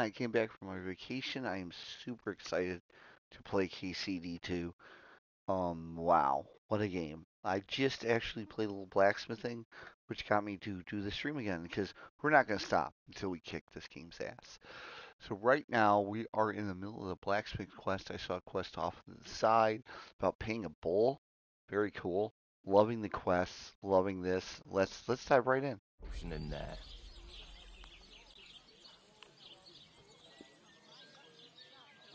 I came back from my vacation. I am super excited to play KCD 2. Wow, what a game. I just actually played a little blacksmithing, which got me to do the stream again because we're not going to stop until we kick this game's ass. So right now we are in the middle of the blacksmith quest. I saw a quest off to the side about paying a bull. Very cool. Loving the quests, loving this. Let's dive right in. In there.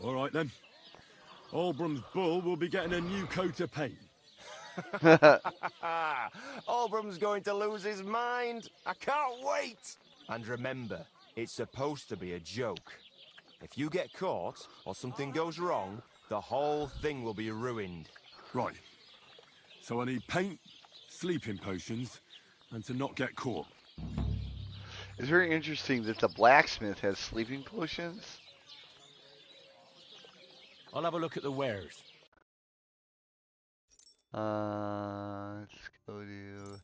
All right then. Albrum's bull will be getting a new coat of paint. Albrum's going to lose his mind. I can't wait. And remember, it's supposed to be a joke. If you get caught or something goes wrong, the whole thing will be ruined. Right. So I need paint, sleeping potions, and to not get caught. It's very interesting that the blacksmith has sleeping potions. I'll have a look at the wares. Let's go to.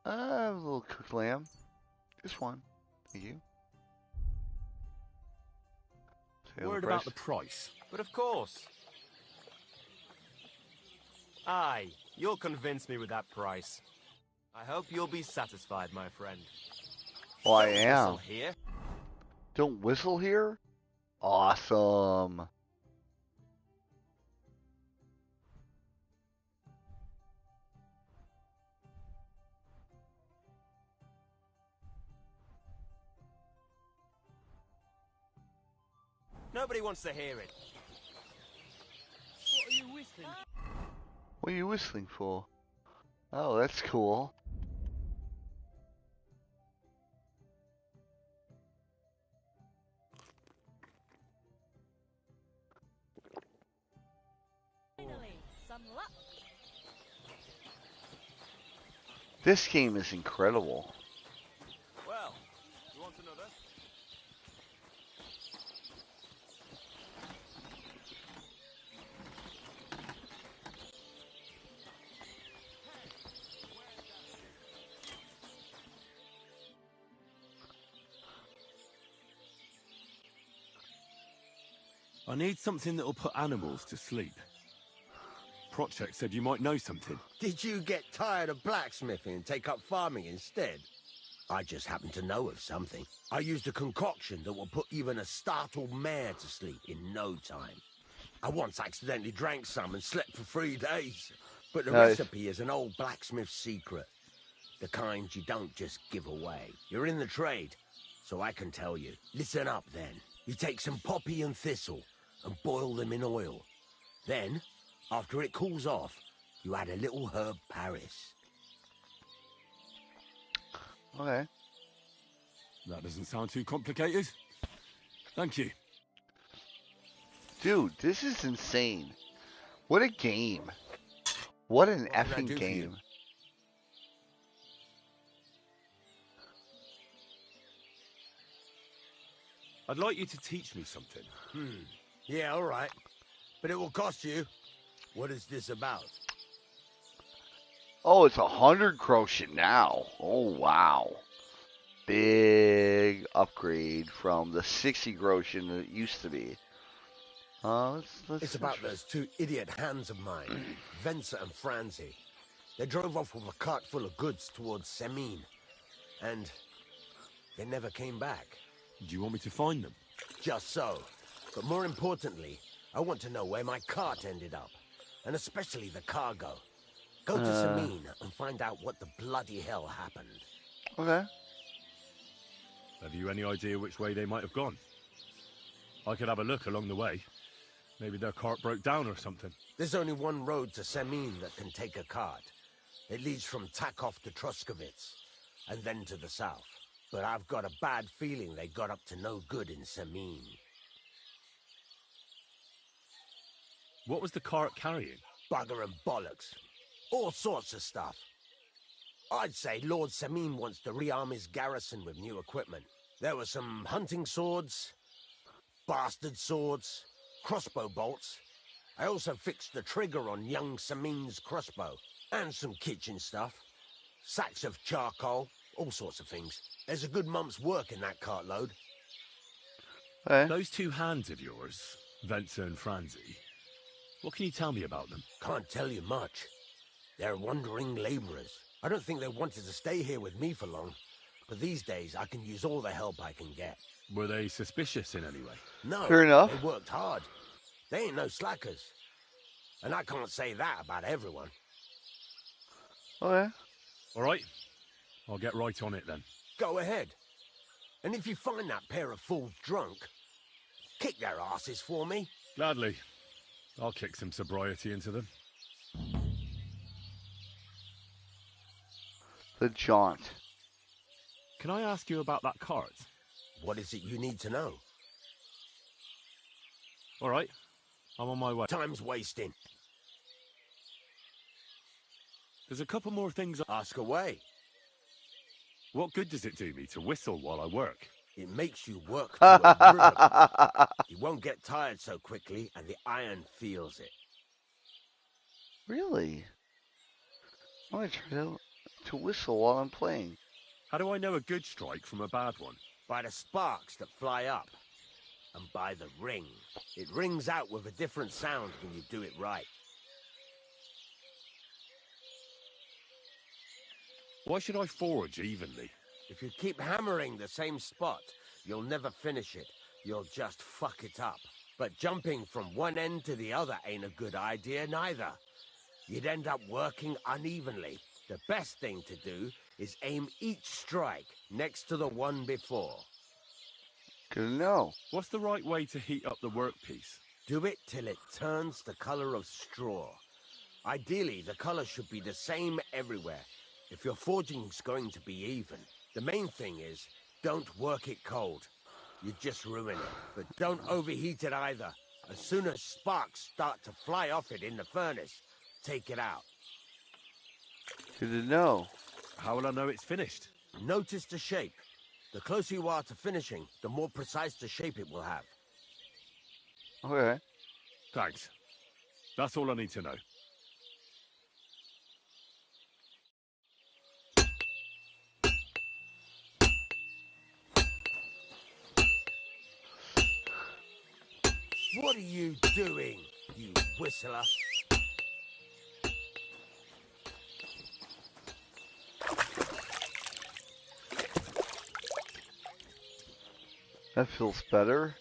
A little cooked lamb. Just one. Thank you. Worried about the price. But of course. Aye, you'll convince me with that price. I hope you'll be satisfied, my friend. Oh, I Don't am. whistle here. Don't whistle here? Awesome. Nobody wants to hear it. What are you whistling? What are you whistling for? Oh, that's cool. Finally, some luck. This game is incredible. Well, you want another? I need something that'll put animals to sleep. Project said you might know something. Did you get tired of blacksmithing and take up farming instead? I just happen to know of something. I used a concoction that will put even a startled mare to sleep in no time. I once accidentally drank some and slept for 3 days. But the Nice. recipe is an old blacksmith secret. The kind you don't just give away. You're in the trade, so I can tell you. Listen up then. You take some poppy and thistle and boil them in oil. Then, after it cools off, you add a little herb Paris. Okay. That doesn't sound too complicated. Thank you. Dude, this is insane. What a game. What an What can I effing do for you? game. I'd like you to teach me something. Yeah, all right. But it will cost you. What is this about? Oh, it's 100 quotient now. Oh, wow. Big upgrade from the 60 quotient that it used to be. Let's It's about those 2 idiot hands of mine, Venser and Franzi. They drove off with a cart full of goods towards Semine. And they never came back. Do you want me to find them? Just so. But more importantly, I want to know where my cart ended up. And especially the cargo. Go to Semine and find out what the bloody hell happened. Okay. Have you any idea which way they might have gone? I could have a look along the way. Maybe their cart broke down or something. There's only one road to Semine that can take a cart. It leads from Takov to Troskovitz, and then to the south. But I've got a bad feeling they got up to no good in Semine. What was the cart carrying? Bugger and bollocks. All sorts of stuff. I'd say Lord Semine wants to rearm his garrison with new equipment. There were some hunting swords, bastard swords, crossbow bolts. I also fixed the trigger on young Semine's crossbow, and some kitchen stuff. sacks of charcoal, all sorts of things. There's a good month's work in that cartload. Okay. Those two hands of yours, Venser and Franzi, what can you tell me about them? Can't tell you much. They're wandering laborers. I don't think they wanted to stay here with me for long. But these days, I can use all the help I can get. Were they suspicious in any way? No, Fair enough. they worked hard. They ain't no slackers. And I can't say that about everyone. Okay. All right, I'll get right on it then. Go ahead. And if you find that pair of fools drunk, kick their asses for me. Gladly. I'll kick some sobriety into them. The jaunt. Can I ask you about that cart? What is it you need to know? All right, I'm on my way. Time's wasting. There's a couple more things. Ask away. What good does it do me to whistle while I work? It makes you work to a rhythm. You won't get tired so quickly, and the iron feels it. Really? I'm gonna try to whistle while I'm playing. How do I know a good strike from a bad one? By the sparks that fly up, and by the ring. It rings out with a different sound when you do it right. Why should I forge evenly? If you keep hammering the same spot, you'll never finish it. You'll just fuck it up. But jumping from one end to the other ain't a good idea neither. You'd end up working unevenly. The best thing to do is aim each strike next to the one before. Good to know. What's the right way to heat up the workpiece? Do it till it turns the color of straw. Ideally, the color should be the same everywhere. If your forging's going to be even, the main thing is, don't work it cold. You just ruin it. But don't overheat it either. As soon as sparks start to fly off it in the furnace, take it out. Good to know. How will I know it's finished? Notice the shape. The closer you are to finishing, the more precise the shape it will have. Okay. Thanks. That's all I need to know. What are you doing, you whistler? That feels better.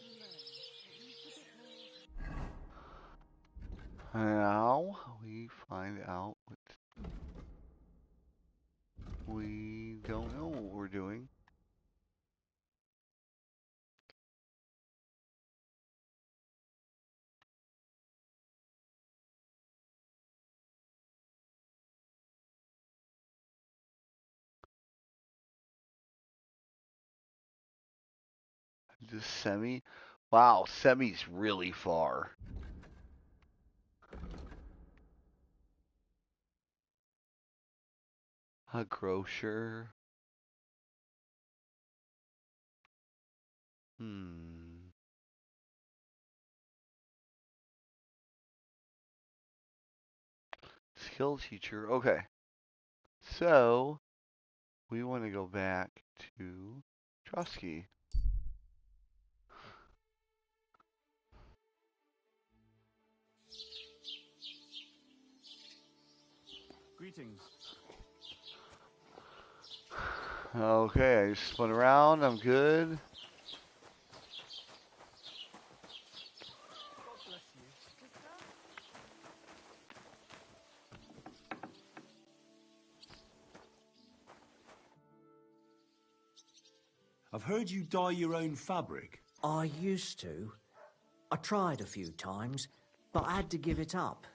Now we find out what we don't know what we're doing. The semi. Wow, semi's really far. A grocer. Hmm. Skill teacher. Okay. So we want to go back to Trotsky. Greetings. Okay, I just spun around. I'm good. I've heard you dye your own fabric. I used to. I tried a few times, but I had to give it up.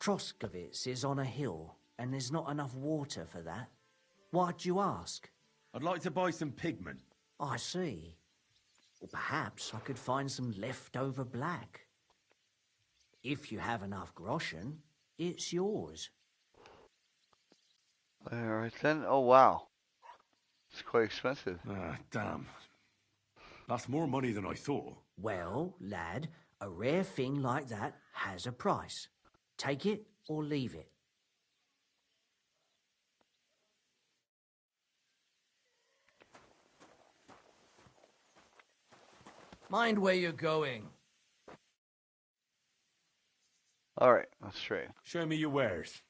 Troskovitz is on a hill, and there's not enough water for that. Why'd you ask? I'd like to buy some pigment. I see. Or perhaps I could find some leftover black. If you have enough groschen, it's yours. Alright then. Oh wow. It's quite expensive. Ah, damn. That's more money than I thought. Well, lad, a rare thing like that has a price. Take it or leave it. Mind where you're going. All right, let's trade. Show me your wares.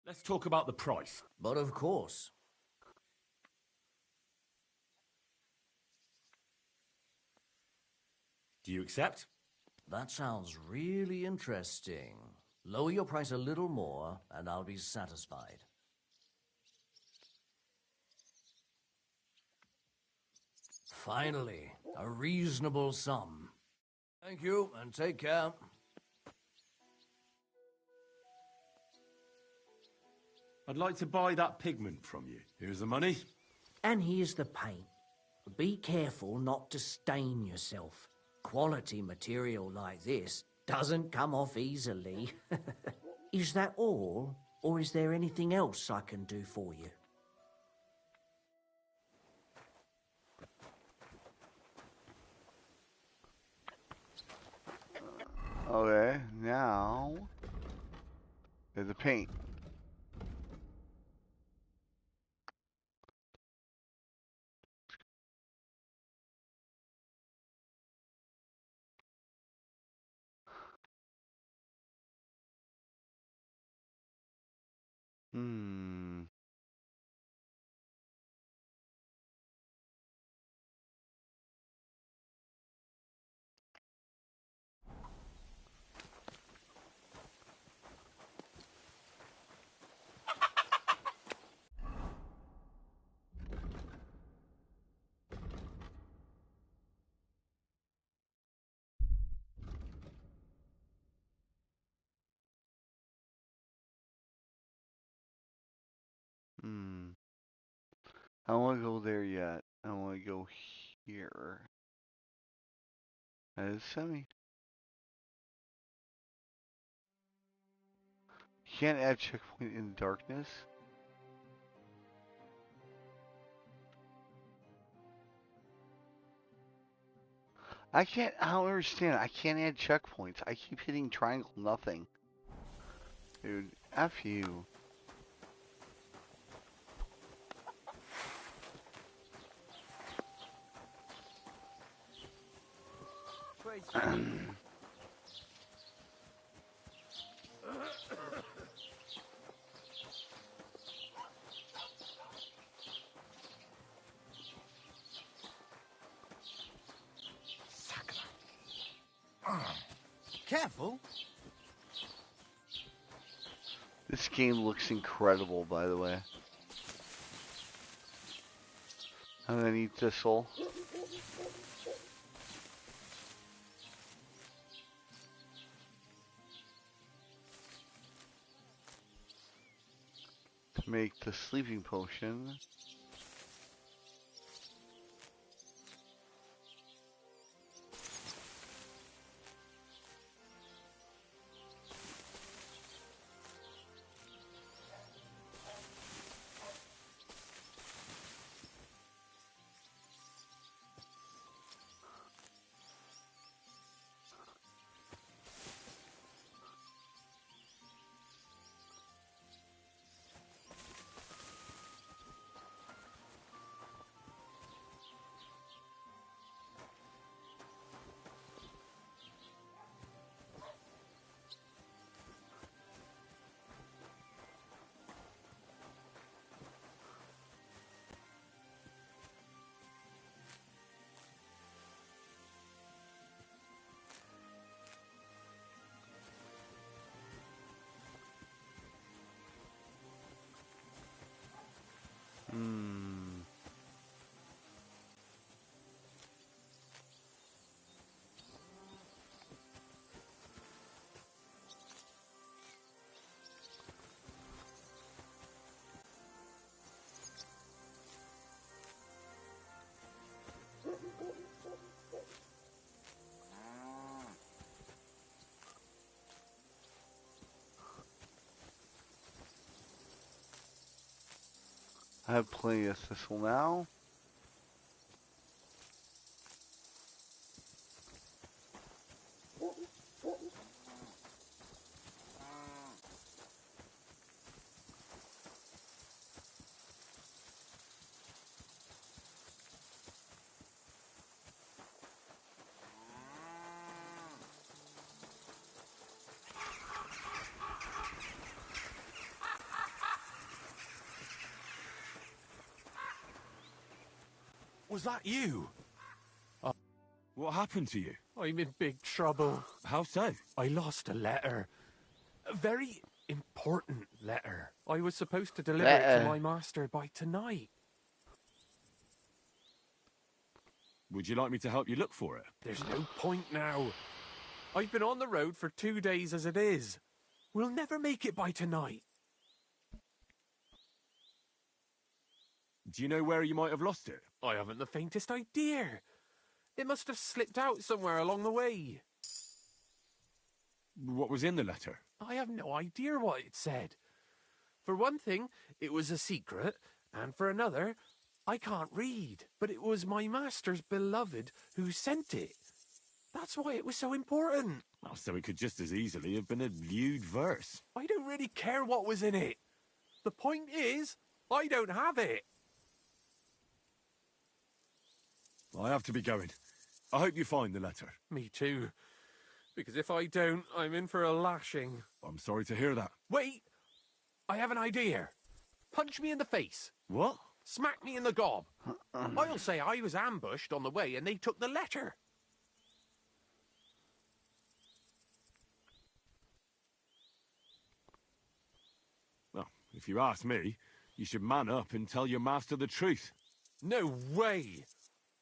Let's talk about the price. But of course. Do you accept? That sounds really interesting. Lower your price a little more, and I'll be satisfied. Finally, a reasonable sum. Thank you, and take care. I'd like to buy that pigment from you. Here's the money. And here's the paint. Be careful not to stain yourself. Quality material like this doesn't come off easily. Is that all, or is there anything else I can do for you? Okay, now there's the paint. Hmm. Hmm. I don't want to go there yet. I want to go here. That is semi. Can't add checkpoint in darkness. I can't. I don't understand. I can't add checkpoints. I keep hitting triangle, nothing. Dude, F you. Careful. This game looks incredible, by the way. I'm gonna need thistle. To make the sleeping potion. I have plenty of thistle now. Was that you? What happened to you? I'm in big trouble. How so? I lost a letter. A very important letter. I was supposed to deliver it to my master by tonight. Would you like me to help you look for it? There's no point now. I've been on the road for 2 days as it is. We'll never make it by tonight. Do you know where you might have lost it? I haven't the faintest idea. It must have slipped out somewhere along the way. What was in the letter? I have no idea what it said. For one thing, it was a secret, and for another, I can't read. But it was my master's beloved who sent it. That's why it was so important. Oh, so it could just as easily have been a lewd verse. I don't really care what was in it. The point is, I don't have it. I have to be going. I hope you find the letter. Me too. Because if I don't, I'm in for a lashing. I'm sorry to hear that. Wait! I have an idea. Punch me in the face. What? Smack me in the gob. I'll say I was ambushed on the way and they took the letter. Well, if you ask me, you should man up and tell your master the truth. No way!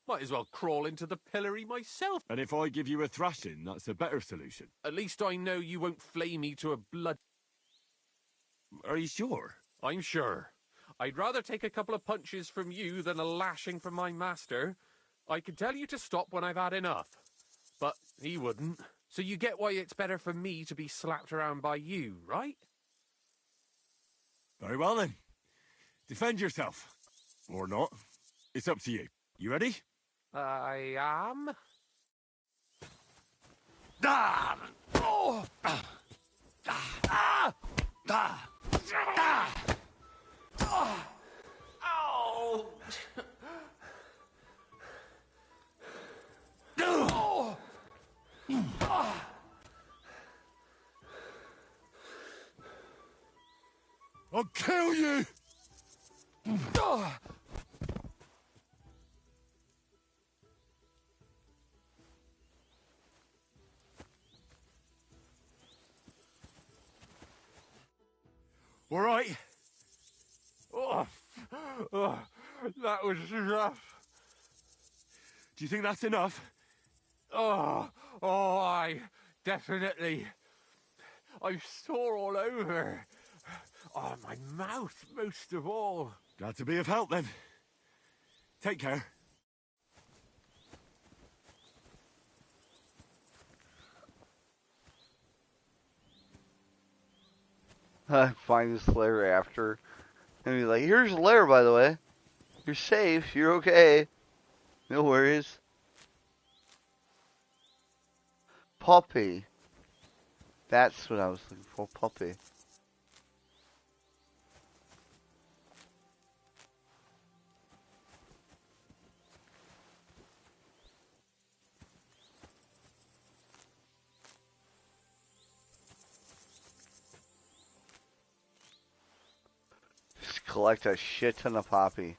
Might as well crawl into the pillory myself. And if I give you a thrashing, that's a better solution. At least I know you won't flay me to a blood... Are you sure? I'm sure. I'd rather take a couple of punches from you than a lashing from my master. I could tell you to stop when I've had enough. But he wouldn't. So you get why it's better for me to be slapped around by you, right? Very well then. Defend yourself. Or not. It's up to you. You ready? I am. Ah! Oh! Ah! Ah! Ah! Ah! Oh! Ow! Oh! Ah! I'll kill you! Ah! All right. Oh, oh, that was rough. Do you think that's enough? Oh, I definitely. I'm sore all over. Oh, my mouth most of all. Glad to be of help then. Take care. I find this lair after. And be like, here's the lair, by the way. You're safe. You're okay. No worries. Puppy. That's what I was looking for. Puppy. Just collect a shit ton of poppy.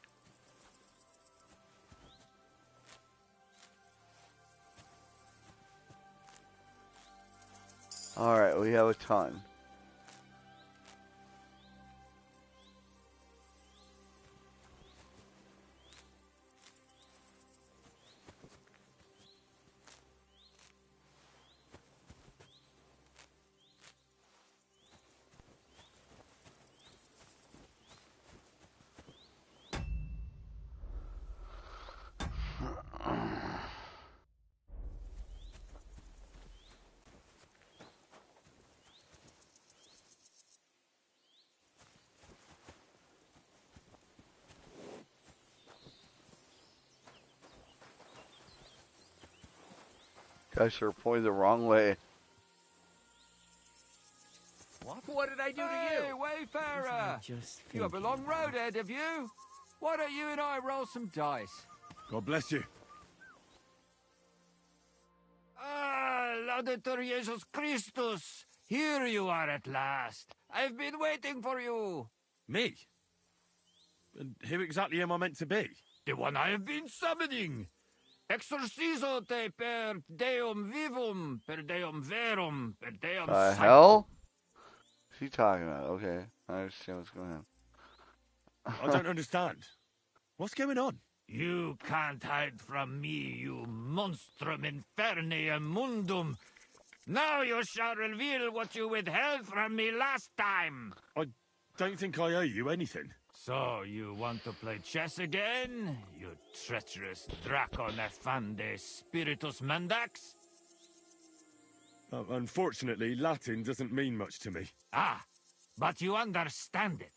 Alright, we have a ton. Guys are pointing the wrong way. What did I do to you? Hey, wayfarer! You have a long road ahead of you. Why don't you and I roll some dice? God bless you. Ah, Laudetur Jesus Christus! Here you are at last. I've been waiting for you. Me? And who exactly am I meant to be? The one I have been summoning. Exorcizo te per deum vivum, per deum verum, per deum The sanctum. hell? What's he talking about? Okay, I understand what's going on. I don't understand. What's going on? You can't hide from me, you monstrum infernium mundum. Now you shall reveal what you withheld from me last time. I don't think I owe you anything. So, you want to play chess again? You treacherous Draco Nefande Spiritus Mandax? Unfortunately, Latin doesn't mean much to me. Ah, but you understand it.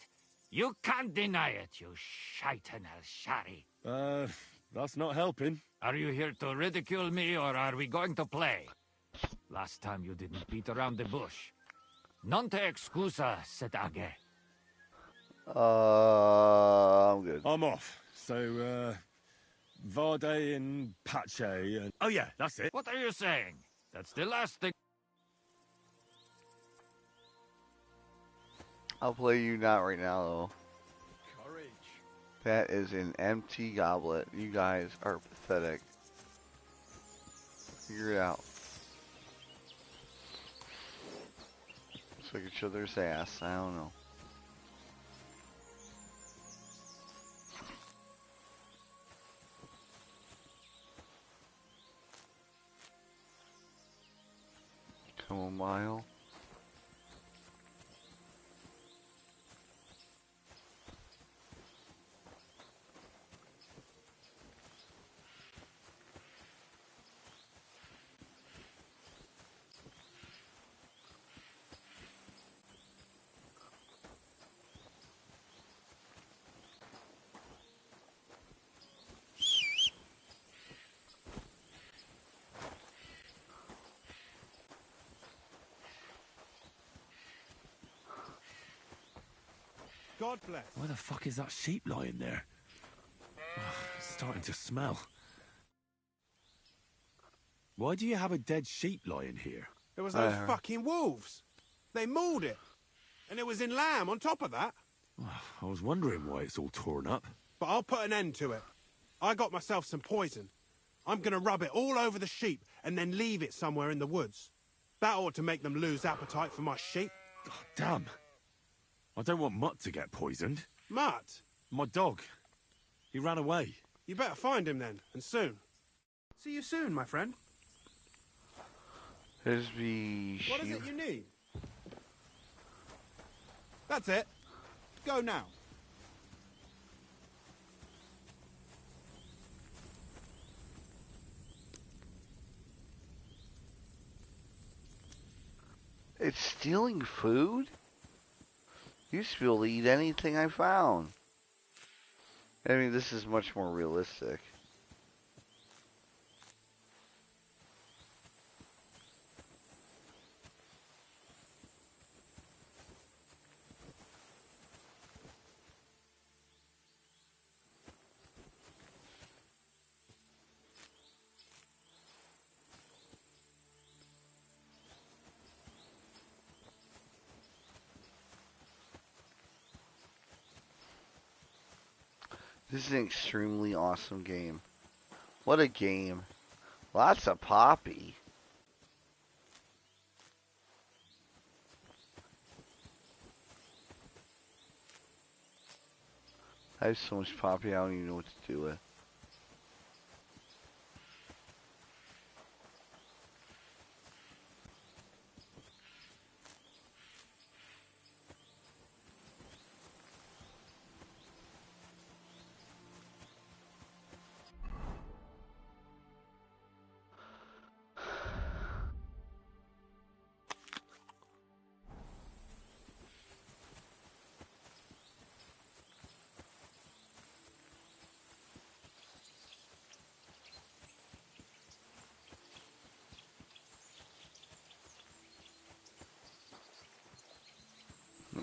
You can't deny it, you shaitan al-shari. That's not helping. Are you here to ridicule me, or are we going to play? Last time you didn't beat around the bush. Non te excusa, said Age. I'm good. I'm off. So, Vade and Pache and... Oh yeah, that's it. What are you saying? That's the last thing. I'll play you not right now, though. Courage. That is an empty goblet. You guys are pathetic. Figure it out. So I can show their ass. I don't know. Come on, Mile. God bless. Why the fuck is that sheep lying there? It's starting to smell. Why do you have a dead sheep lying here? There was those fucking wolves. They mauled it. And it was in lamb on top of that. I was wondering why it's all torn up. But I'll put an end to it. I got myself some poison. I'm gonna rub it all over the sheep and then leave it somewhere in the woods. That ought to make them lose appetite for my sheep. God damn. I don't want Mutt to get poisoned. Mutt, My dog. He ran away. you better find him then, and soon. See you soon, my friend. Here's the What is sheep. it you need? That's it. Go now. It's stealing food? Used to be able to eat anything I found. I mean, this is much more realistic. This is an extremely awesome game. What a game. Lots of poppy. I have so much poppy, I don't even know what to do with.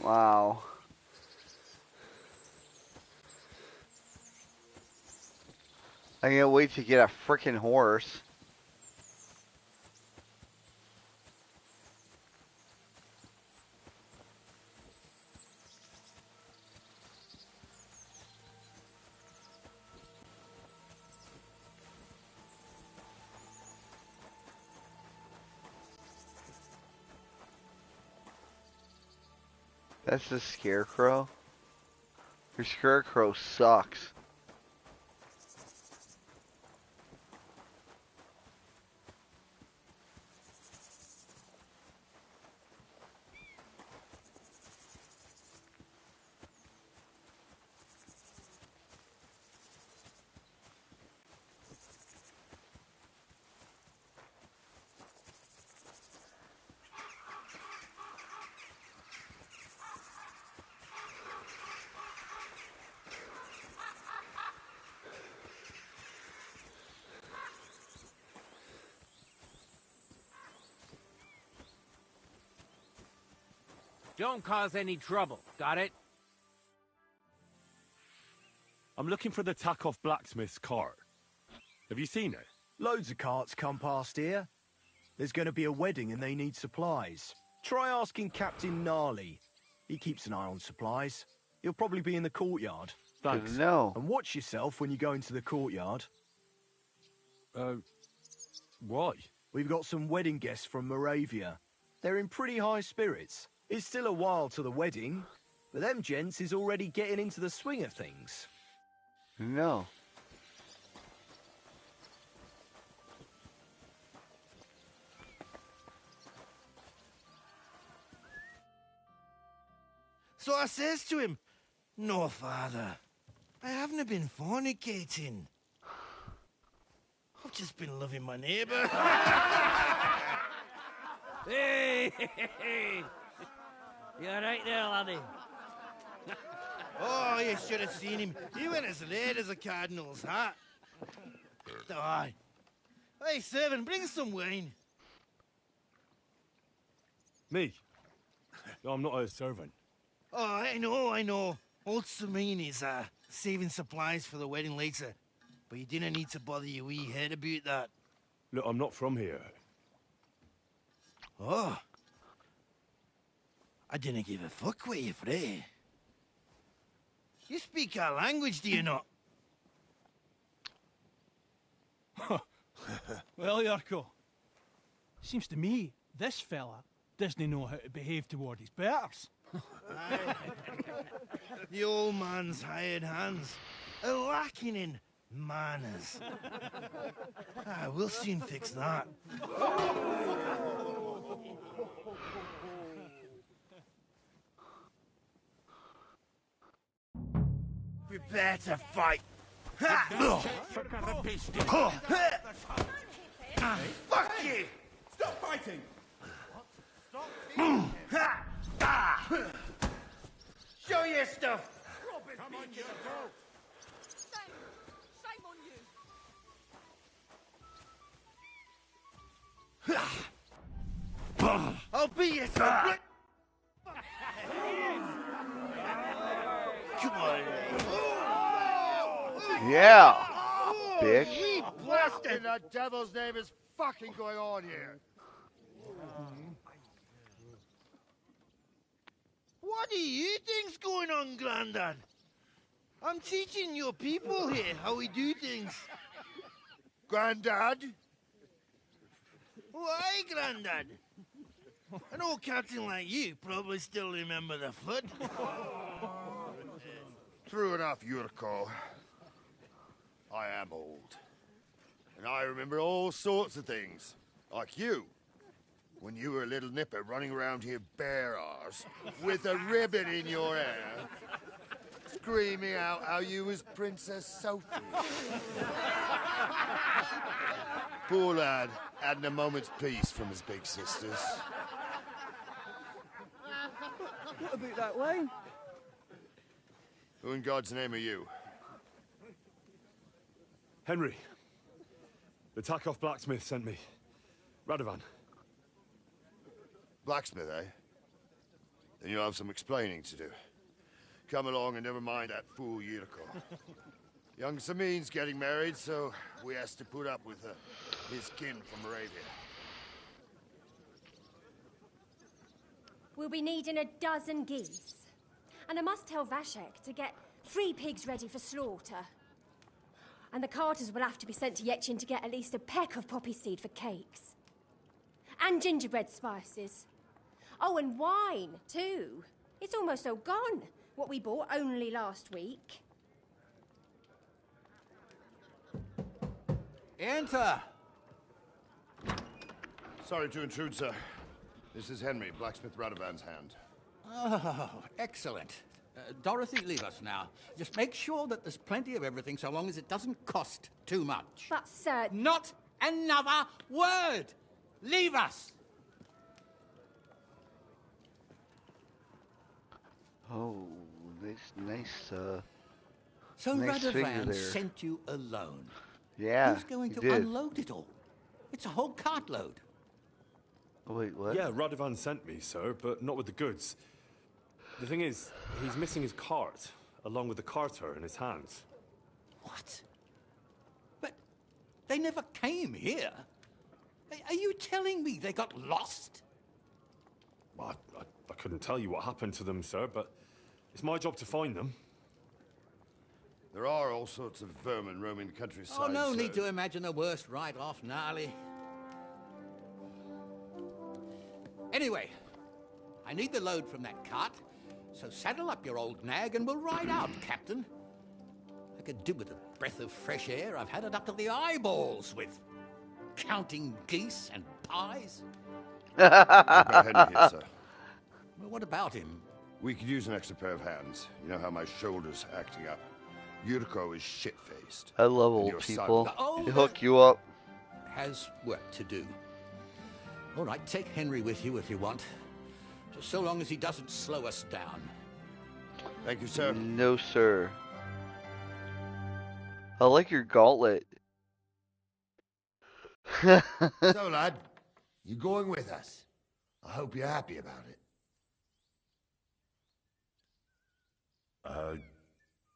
Wow. I can't wait to get a frickin' horse. That's the scarecrow. Your scarecrow sucks. Don't cause any trouble, got it? I'm looking for the Tacoff blacksmith's cart. Have you seen it? Loads of carts come past here. There's going to be a wedding and they need supplies. Try asking Captain Gnarly. He keeps an eye on supplies. He'll probably be in the courtyard. Thanks. No. And watch yourself when you go into the courtyard. Why? We've got some wedding guests from Moravia. They're in pretty high spirits. It's still a while to the wedding, but them gents is already getting into the swing of things. No. So I says to him, "No, father, I haven't been fornicating. I've just been loving my neighbour." Hey! You alright there, laddie? Oh, you should have seen him. He went as red as a cardinal's hat. Aye. Hey, servant, bring some wine. Me? I'm not a servant. Oh, I know. Old Samine is saving supplies for the wedding later. But you didn't need to bother your wee head about that. Look, I'm not from here. Oh. I didn't give a fuck what you pray. You speak our language, do you not? Well, Yarko, seems to me this fella doesn't know how to behave toward his betters. Aye. The old man's hired hands are lacking in manners. We'll soon fix that. We better fight. Fuck you! Stop fighting! Show your stuff! Come on, you go! Shame on you. I'll beat you, son! Come on. Yeah, bitch. What in the devil's name is fucking going on here? What do you think's going on, Grandad? I'm teaching your people here how we do things. Grandad? Why, Grandad? An old captain like you probably still remember the flood. True enough, Yurko. I am old. And I remember all sorts of things. Like you. When you were a little nipper running around here bare arse, with a ribbon in your hair, screaming out how you was Princess Sophie. Poor lad, hadn't a moment's peace from his big sisters. What about that wine? Who in God's name are you? Henry. The Tacoff blacksmith sent me. Radovan. Blacksmith, eh? then you'll have some explaining to do. Come along and never mind that fool Yurko. Young Samin's getting married, so we has to put up with his kin from Moravia. We'll be needing a dozen geese. And I must tell Vashek to get 3 pigs ready for slaughter. And the carters will have to be sent to Yetchin to get at least a peck of poppy seed for cakes. And gingerbread spices. Oh, and wine, too. It's almost all gone. What we bought only last week. Enter! Sorry to intrude, sir. This is Henry, blacksmith Radovan's hand. Oh, excellent. Dorothy, leave us now. Just make sure that there's plenty of everything so long as it doesn't cost too much. But, sir... Not another word! Leave us! Oh, nice, So nice figure Radovan there. sent you alone. Yeah, Who's going he to did. unload it all? It's a whole cartload. Oh, wait, what? Yeah, Radovan sent me, sir, but not with the goods. The thing is, he's missing his cart, along with the carter in his hands. What? But they never came here. Are you telling me they got lost? Well, I couldn't tell you what happened to them, sir, but it's my job to find them. There are all sorts of vermin roaming the countryside. Oh, no sir. need to imagine the worst right off, gnarly. Anyway, I need the load from that cart, so saddle up your old nag and we'll ride out, Captain. I could do with a breath of fresh air. I've had it up to the eyeballs with counting geese and pies. What about Henry here, sir? Well, what about him? We could use an extra pair of hands. You know how my shoulder's acting up. Yurko is shit-faced. I love And old your son- people. The older- They hook you up. Has work to do. All right, take Henry with you if you want. Just so long as he doesn't slow us down. Thank you, sir. No, sir. I like your gauntlet. So, lad, you going with us? I hope you're happy about it.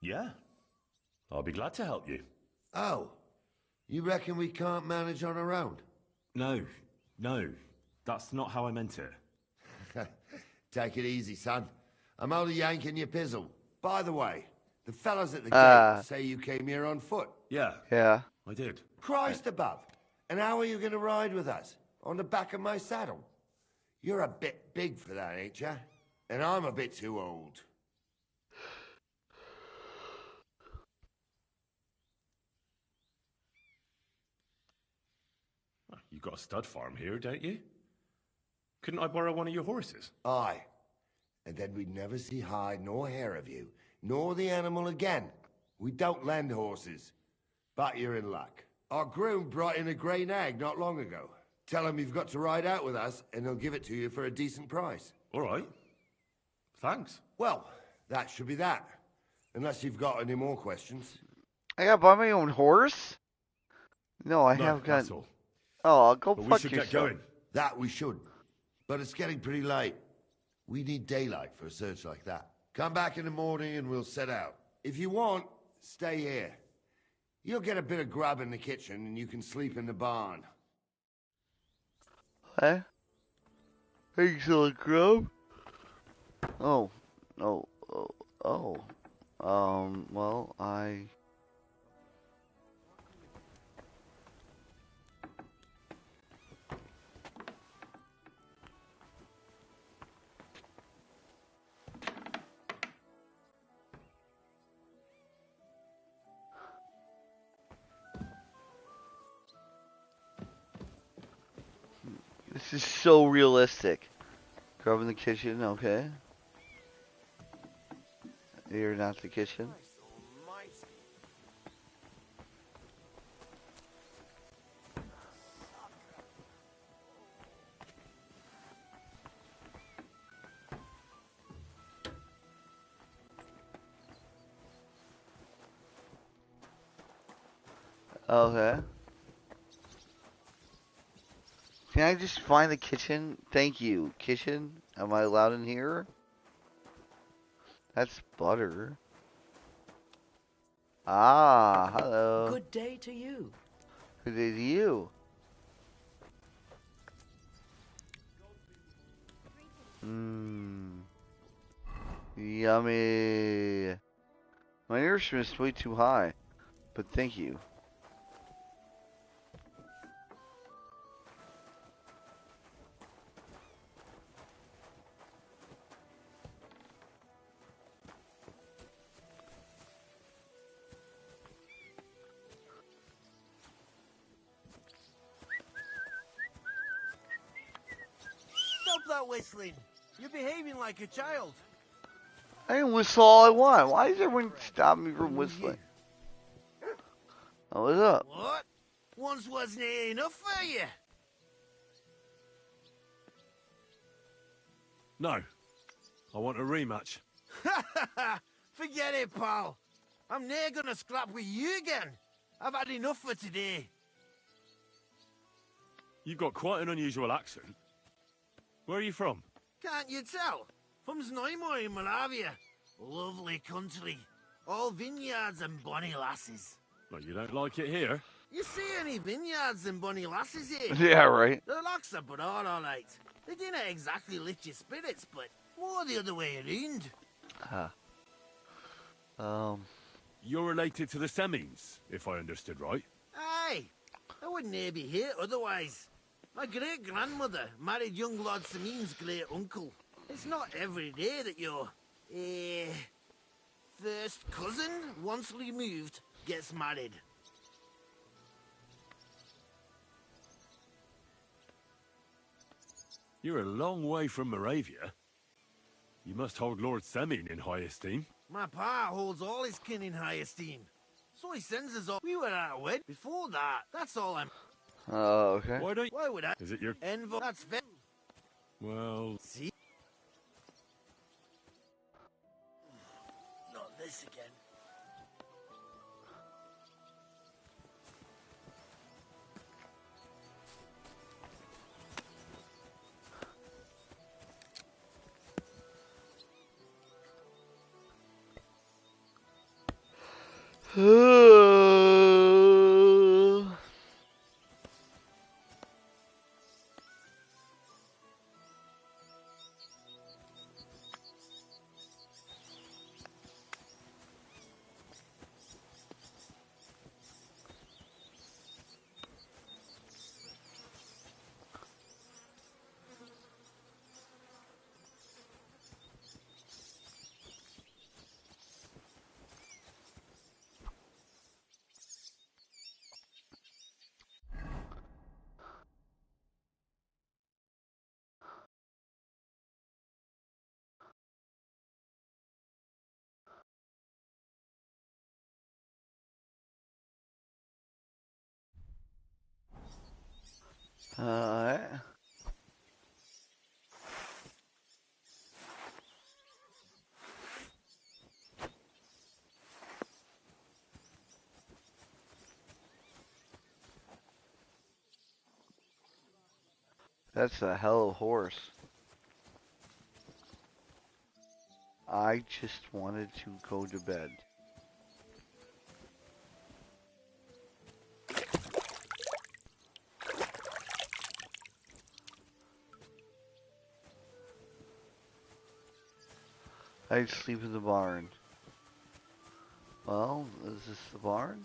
Yeah. I'll be glad to help you. Oh, you reckon we can't manage on our own? No, that's not how I meant it. Take it easy, son. I'm only yanking your pizzle. By the way, the fellas at the gate say you came here on foot. Yeah, Yeah. I did. Christ above. And how are you going to ride with us? On the back of my saddle? You're a bit big for that, ain't ya? And I'm a bit too old. You've got a stud farm here, don't you? Couldn't I borrow one of your horses? Aye. And then we'd never see hide nor hair of you, nor the animal again. We don't lend horses. But you're in luck. Our groom brought in a grey nag not long ago. Tell him you've got to ride out with us, and he'll give it to you for a decent price. All right. Thanks. Well, that should be that. Unless you've got any more questions. I gotta buy my own horse? No, I No, have got. that's all. Oh, I'll go But we fuck should yourself. get going. That we should. But it's getting pretty late. We need daylight for a search like that. Come back in the morning and we'll set out. If you want, stay here. You'll get a bit of grub in the kitchen and you can sleep in the barn. Huh? Thanks for the grub. Oh. Well, I... This is so realistic. Grub in the kitchen, okay. You're not the kitchen. Okay. Can I just find the kitchen? Thank you. Kitchen? Am I allowed in here? That's butter. Ah, hello. Good day to you. Good day to you. Mmm. Yummy. My nourishment is way too high, but thank you. Stop that whistling. You're behaving like a child. I can whistle all I want. Why does everyone stop me from whistling? Oh, what's up? What? Once wasn't it enough for you? No. I want a rematch. Forget it, pal. I'm never gonna scrap with you again. I've had enough for today. You've got quite an unusual accent. Where are you from? Can't you tell? From Znojmo in Moravia. Lovely country. All vineyards and bonny lasses. Well, you don't like it here. You see any vineyards and bonny lasses here? Yeah, right. The locks are but all right. They didn't exactly lift your spirits, but more the other way around. You're related to the Semines, if I understood right. Aye. I wouldn't near be here otherwise. My great-grandmother married young Lord Semin's great-uncle. It's not every day that your, first cousin, once removed, gets married. You're a long way from Moravia. You must hold Lord Semin in high esteem. My pa holds all his kin in high esteem. So he sends us all. We were at a wedding before that. That's all I'm... Okay. Why would I... Is it your... Envo... That's fair. Well... See? Not this again. Alright. That's a hell of a horse. I just wanted to go to bed. I'd sleep in the barn. Well, is this the barn?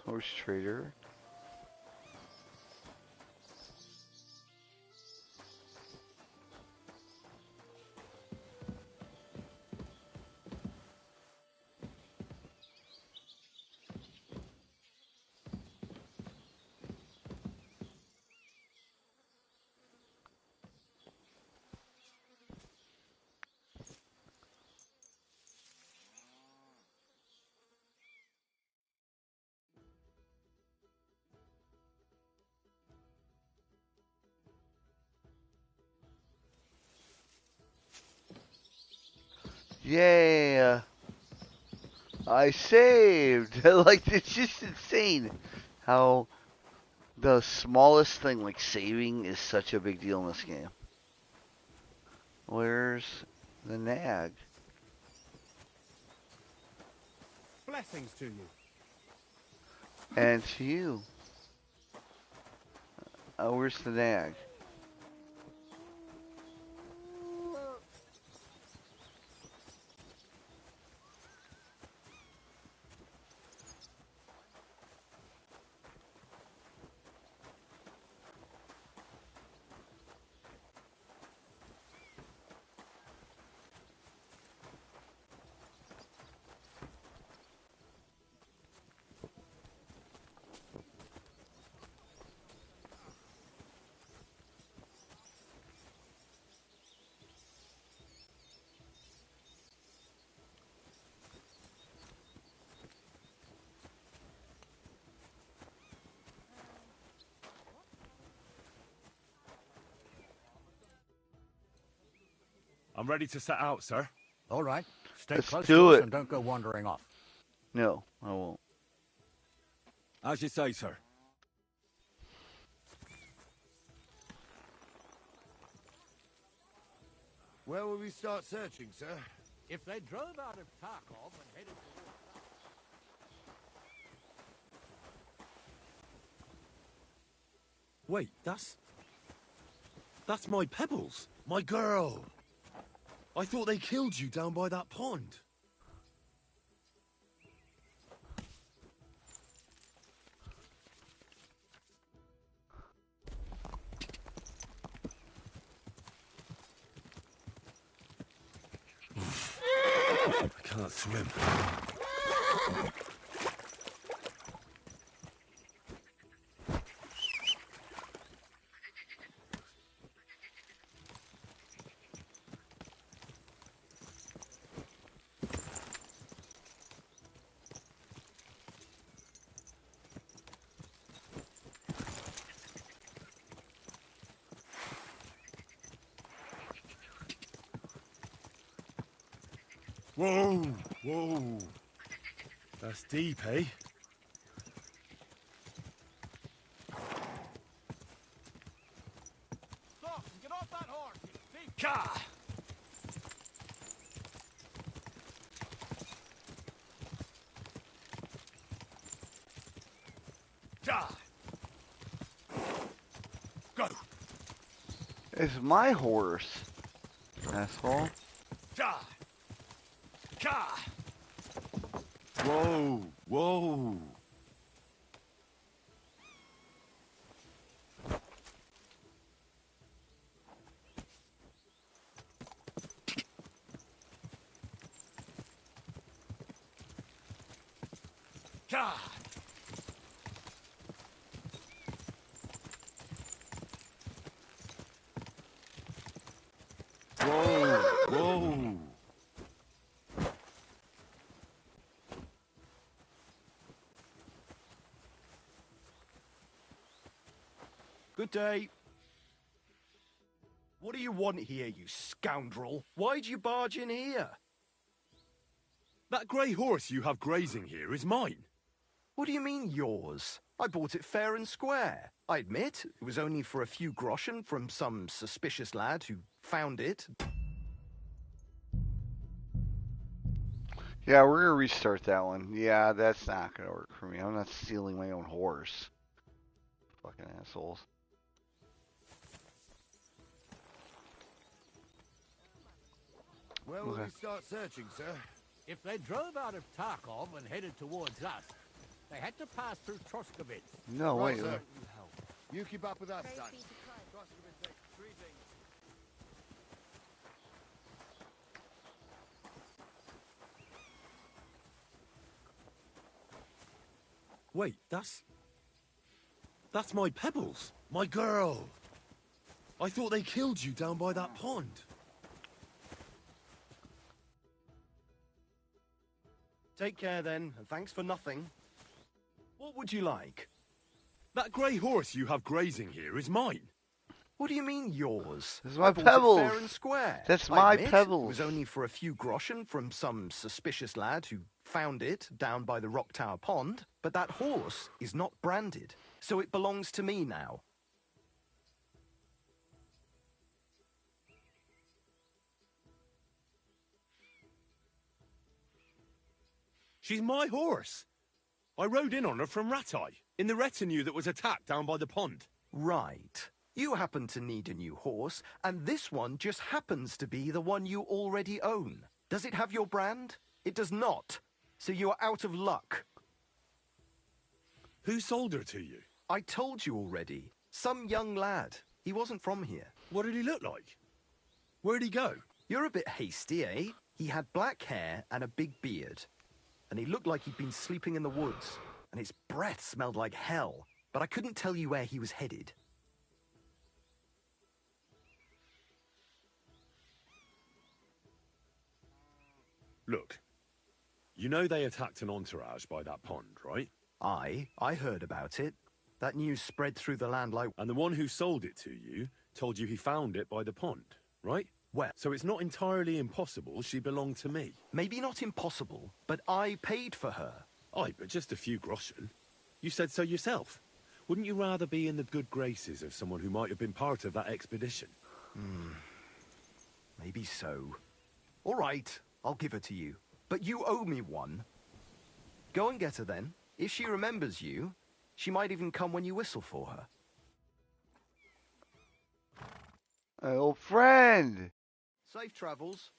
Horse trader. Yeah, I saved. Like, it's just insane how the smallest thing, like saving, is such a big deal in this game. Where's the nag? Blessings to you. And to you. Where's the nag? I'm ready to set out, sir. All right. Stay Let's close do to us it. and don't go wandering off. No, I won't. As you say, sir. Where will we start searching, sir? If they drove out of Tarkov and headed towards us... Wait, that's my Pebbles. My girl! I thought they killed you down by that pond. I can't swim. Whoa, whoa. That's deep, eh? Stop and get off that horse! It's deep. Ka! Ja! Go! It's my horse, asshole. Ja! Ka! Whoa, whoa. Ka! Whoa, whoa. Good day. What do you want here, you scoundrel? Why'd you barge in here? That grey horse you have grazing here is mine. What do you mean, yours? I bought it fair and square. I admit, it was only for a few groschen from some suspicious lad who found it. Yeah, we're gonna restart that one. Yeah, that's not gonna work for me. I'm not stealing my own horse. Fucking assholes. Where will we start searching, sir? If they drove out of Tarkov and headed towards us, they had to pass through Troskovitz. No, Right, wait. sir. You keep up with us, son. Wait, that's my Pebbles. My girl! I thought they killed you down by that pond. Take care then, and thanks for nothing. What would you like? That grey horse you have grazing here is mine. What do you mean, yours? This is my I bought it Pebbles. fair and square. That's I my admit, Pebbles. It was only for a few groschen from some suspicious lad who found it down by the Rock Tower Pond, but that horse is not branded, so it belongs to me now. She's my horse. I rode in on her from Ratai, in the retinue that was attacked down by the pond. Right. You happen to need a new horse, and this one just happens to be the one you already own. Does it have your brand? It does not. So you are out of luck. Who sold her to you? I told you already. Some young lad. He wasn't from here. What did he look like? Where'd he go? You're a bit hasty, eh? He had black hair and a big beard. And he looked like he'd been sleeping in the woods. And his breath smelled like hell. But I couldn't tell you where he was headed. Look, you know they attacked an entourage by that pond, right? I heard about it. That news spread through the land like... And the one who sold it to you told you he found it by the pond, right? Well... So it's not entirely impossible she belonged to me. Maybe not impossible, but I paid for her. Aye, but just a few groschen. You said so yourself. Wouldn't you rather be in the good graces of someone who might have been part of that expedition? Maybe so. All right, I'll give her to you. But you owe me one. Go and get her then. If she remembers you, she might even come when you whistle for her. Hey, old friend! Safe travels.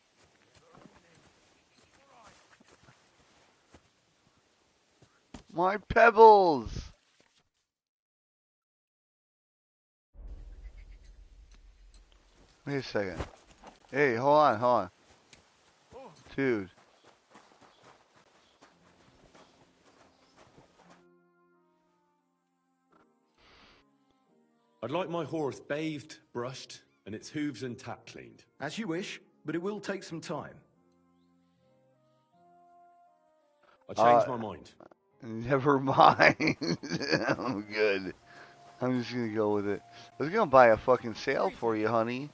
My pebbles! Wait a second. Hey, hold on. Dude. I'd like my horse bathed, brushed, and its hooves and tack cleaned. As you wish, but it will take some time. I changed my mind. Never mind. I'm good. I'm just gonna go with it. I was gonna buy a fucking sail for you, honey.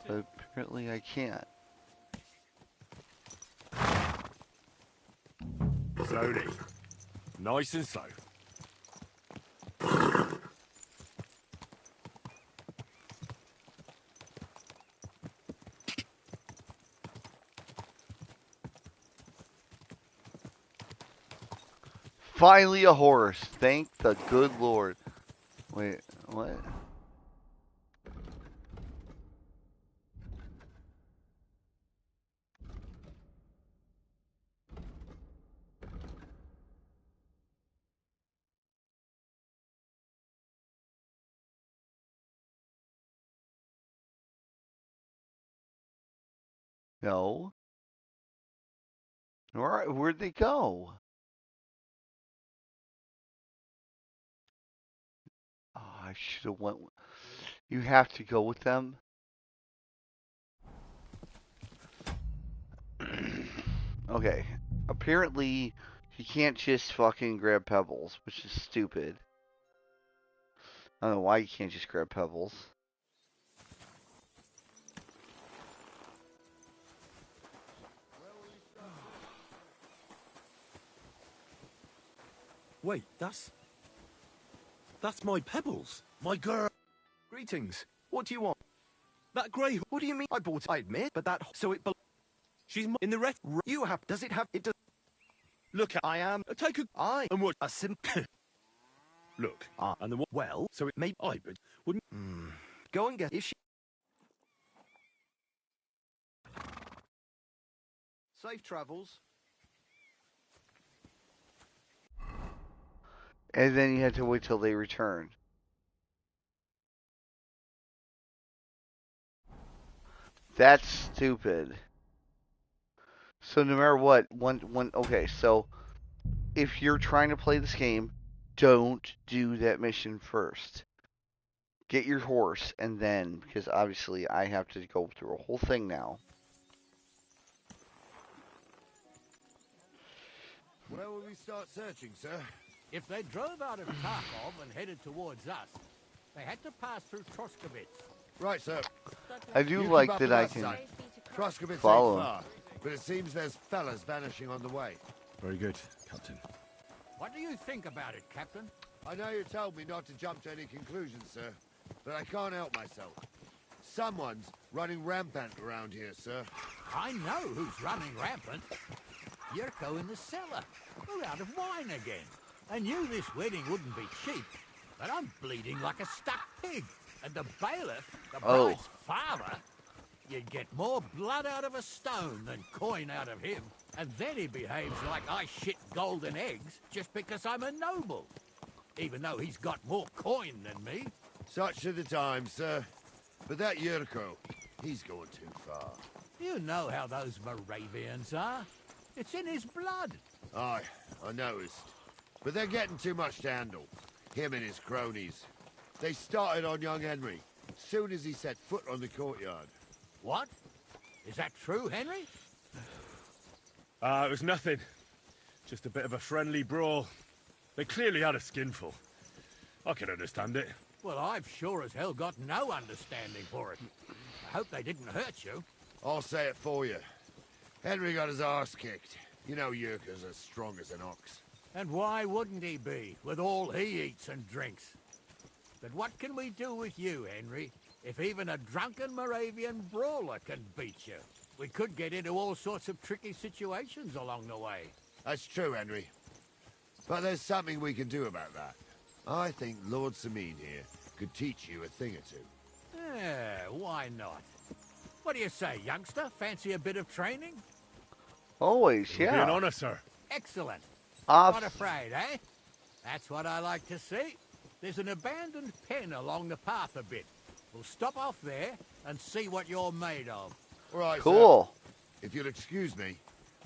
But apparently I can't. Slowly. Nice and slow. Finally a horse. Thank the good Lord. Wait, what? No. Where'd they go? Oh, I should have went. You have to go with them. Okay. Apparently, you can't just fucking grab pebbles, which is stupid. I don't know why you can't just grab pebbles. Wait, that's my pebbles. My girl. Greetings. What do you want? That grey. What do you mean? I bought it, I admit, but that... So it... She's in the red. You have... Does it have... It does... Look, I am... Take a... I... And what? A simple... Look. And the what? Well... So it may... I but wouldn't... Go and get... If she... Safe travels. And then you had to wait till they return. That's stupid. So no matter what, okay, so if you're trying to play this game, don't do that mission first. Get your horse, and then, because obviously I have to go through a whole thing now. Where will we start searching, sir? If they drove out of Tarkov and headed towards us, they had to pass through Troskovitz. Right, sir. I do You like keep up that with I us, can son. Troskovitz follow ain't him. far, but it seems there's fellas vanishing on the way. Very good, Captain. What do you think about it, Captain? I know you told me not to jump to any conclusions, sir, but I can't help myself. Someone's running rampant around here, sir. I know who's running rampant. Yurko in the cellar. We're out of wine again. I knew this wedding wouldn't be cheap, but I'm bleeding like a stuck pig. And the bailiff, the bride's father, you'd get more blood out of a stone than coin out of him. And then he behaves like I shit golden eggs just because I'm a noble. Even though he's got more coin than me. Such are the times, sir. But that Yurko, he's going too far. You know how those Moravians are. It's in his blood. Aye, I noticed. But they're getting too much to handle. Him and his cronies. They started on young Henry, soon as he set foot on the courtyard. What? Is that true, Henry? It was nothing. Just a bit of a friendly brawl. They clearly had a skinful. I can understand it. Well, I've sure as hell got no understanding for it. I hope they didn't hurt you. I'll say it for you. Henry got his arse kicked. You know Yurka's as strong as an ox. And why wouldn't he be, with all he eats and drinks? But what can we do with you, Henry, if even a drunken Moravian brawler can beat you? We could get into all sorts of tricky situations along the way. That's true, Henry. But there's something we can do about that. I think Lord Sameen here could teach you a thing or two. Yeah, why not? What do you say, youngster? Fancy a bit of training? Always, yeah. It'll be an honor, sir. Excellent. Off. Not afraid, eh? That's what I like to see. There's an abandoned pen along the path a bit. We'll stop off there and see what you're made of. All right, cool. Sir. If you'll excuse me,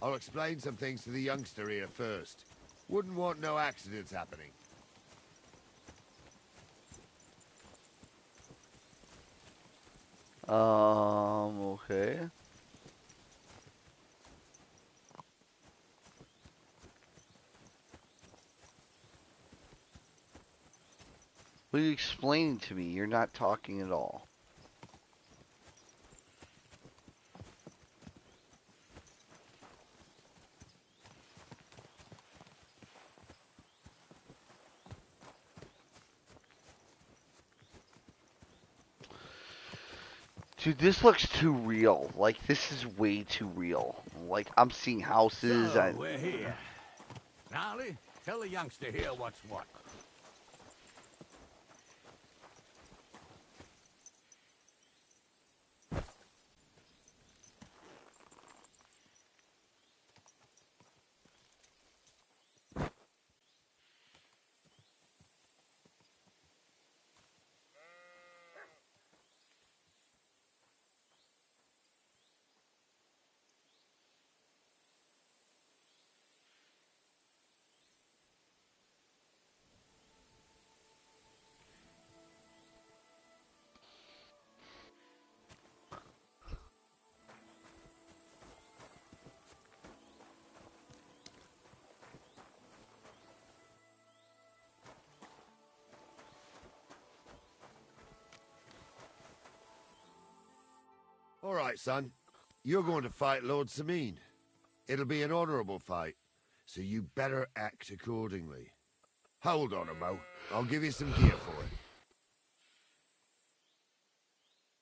I'll explain some things to the youngster here first. Wouldn't want no accidents happening. Okay. What are you explaining to me? You're not talking at all. Dude, this looks too real. Like, this is way too real. Like, I'm seeing houses. So, we're here. Gnarly, tell the youngster here what's what. All right, son. You're going to fight Lord Sameen. It'll be an honorable fight, so you better act accordingly. Hold on, Mo. I'll give you some gear for it.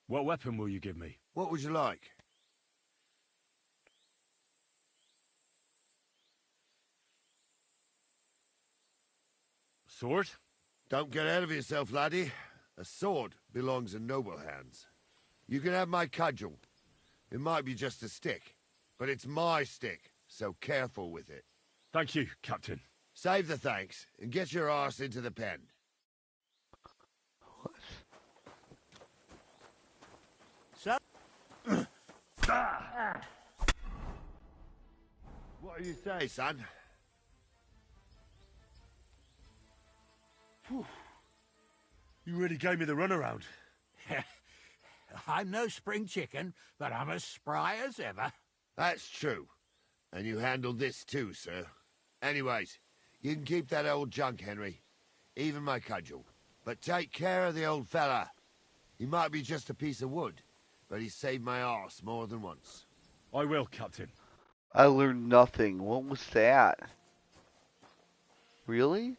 What weapon will you give me? What would you like? Sword? Don't get ahead of yourself, laddie. A sword belongs in noble hands. You can have my cudgel. It might be just a stick, but it's my stick, so careful with it. Thank you, Captain. Save the thanks, and get your arse into the pen. So... What do you say, son? Whew. You really gave me the runaround. I'm no spring chicken, but I'm as spry as ever. That's true. And you handled this too, sir. Anyways, you can keep that old junk, Henry. Even my cudgel. But take care of the old fella. He might be just a piece of wood, but he saved my arse more than once. I will, Captain. I learned nothing. What was that? Really?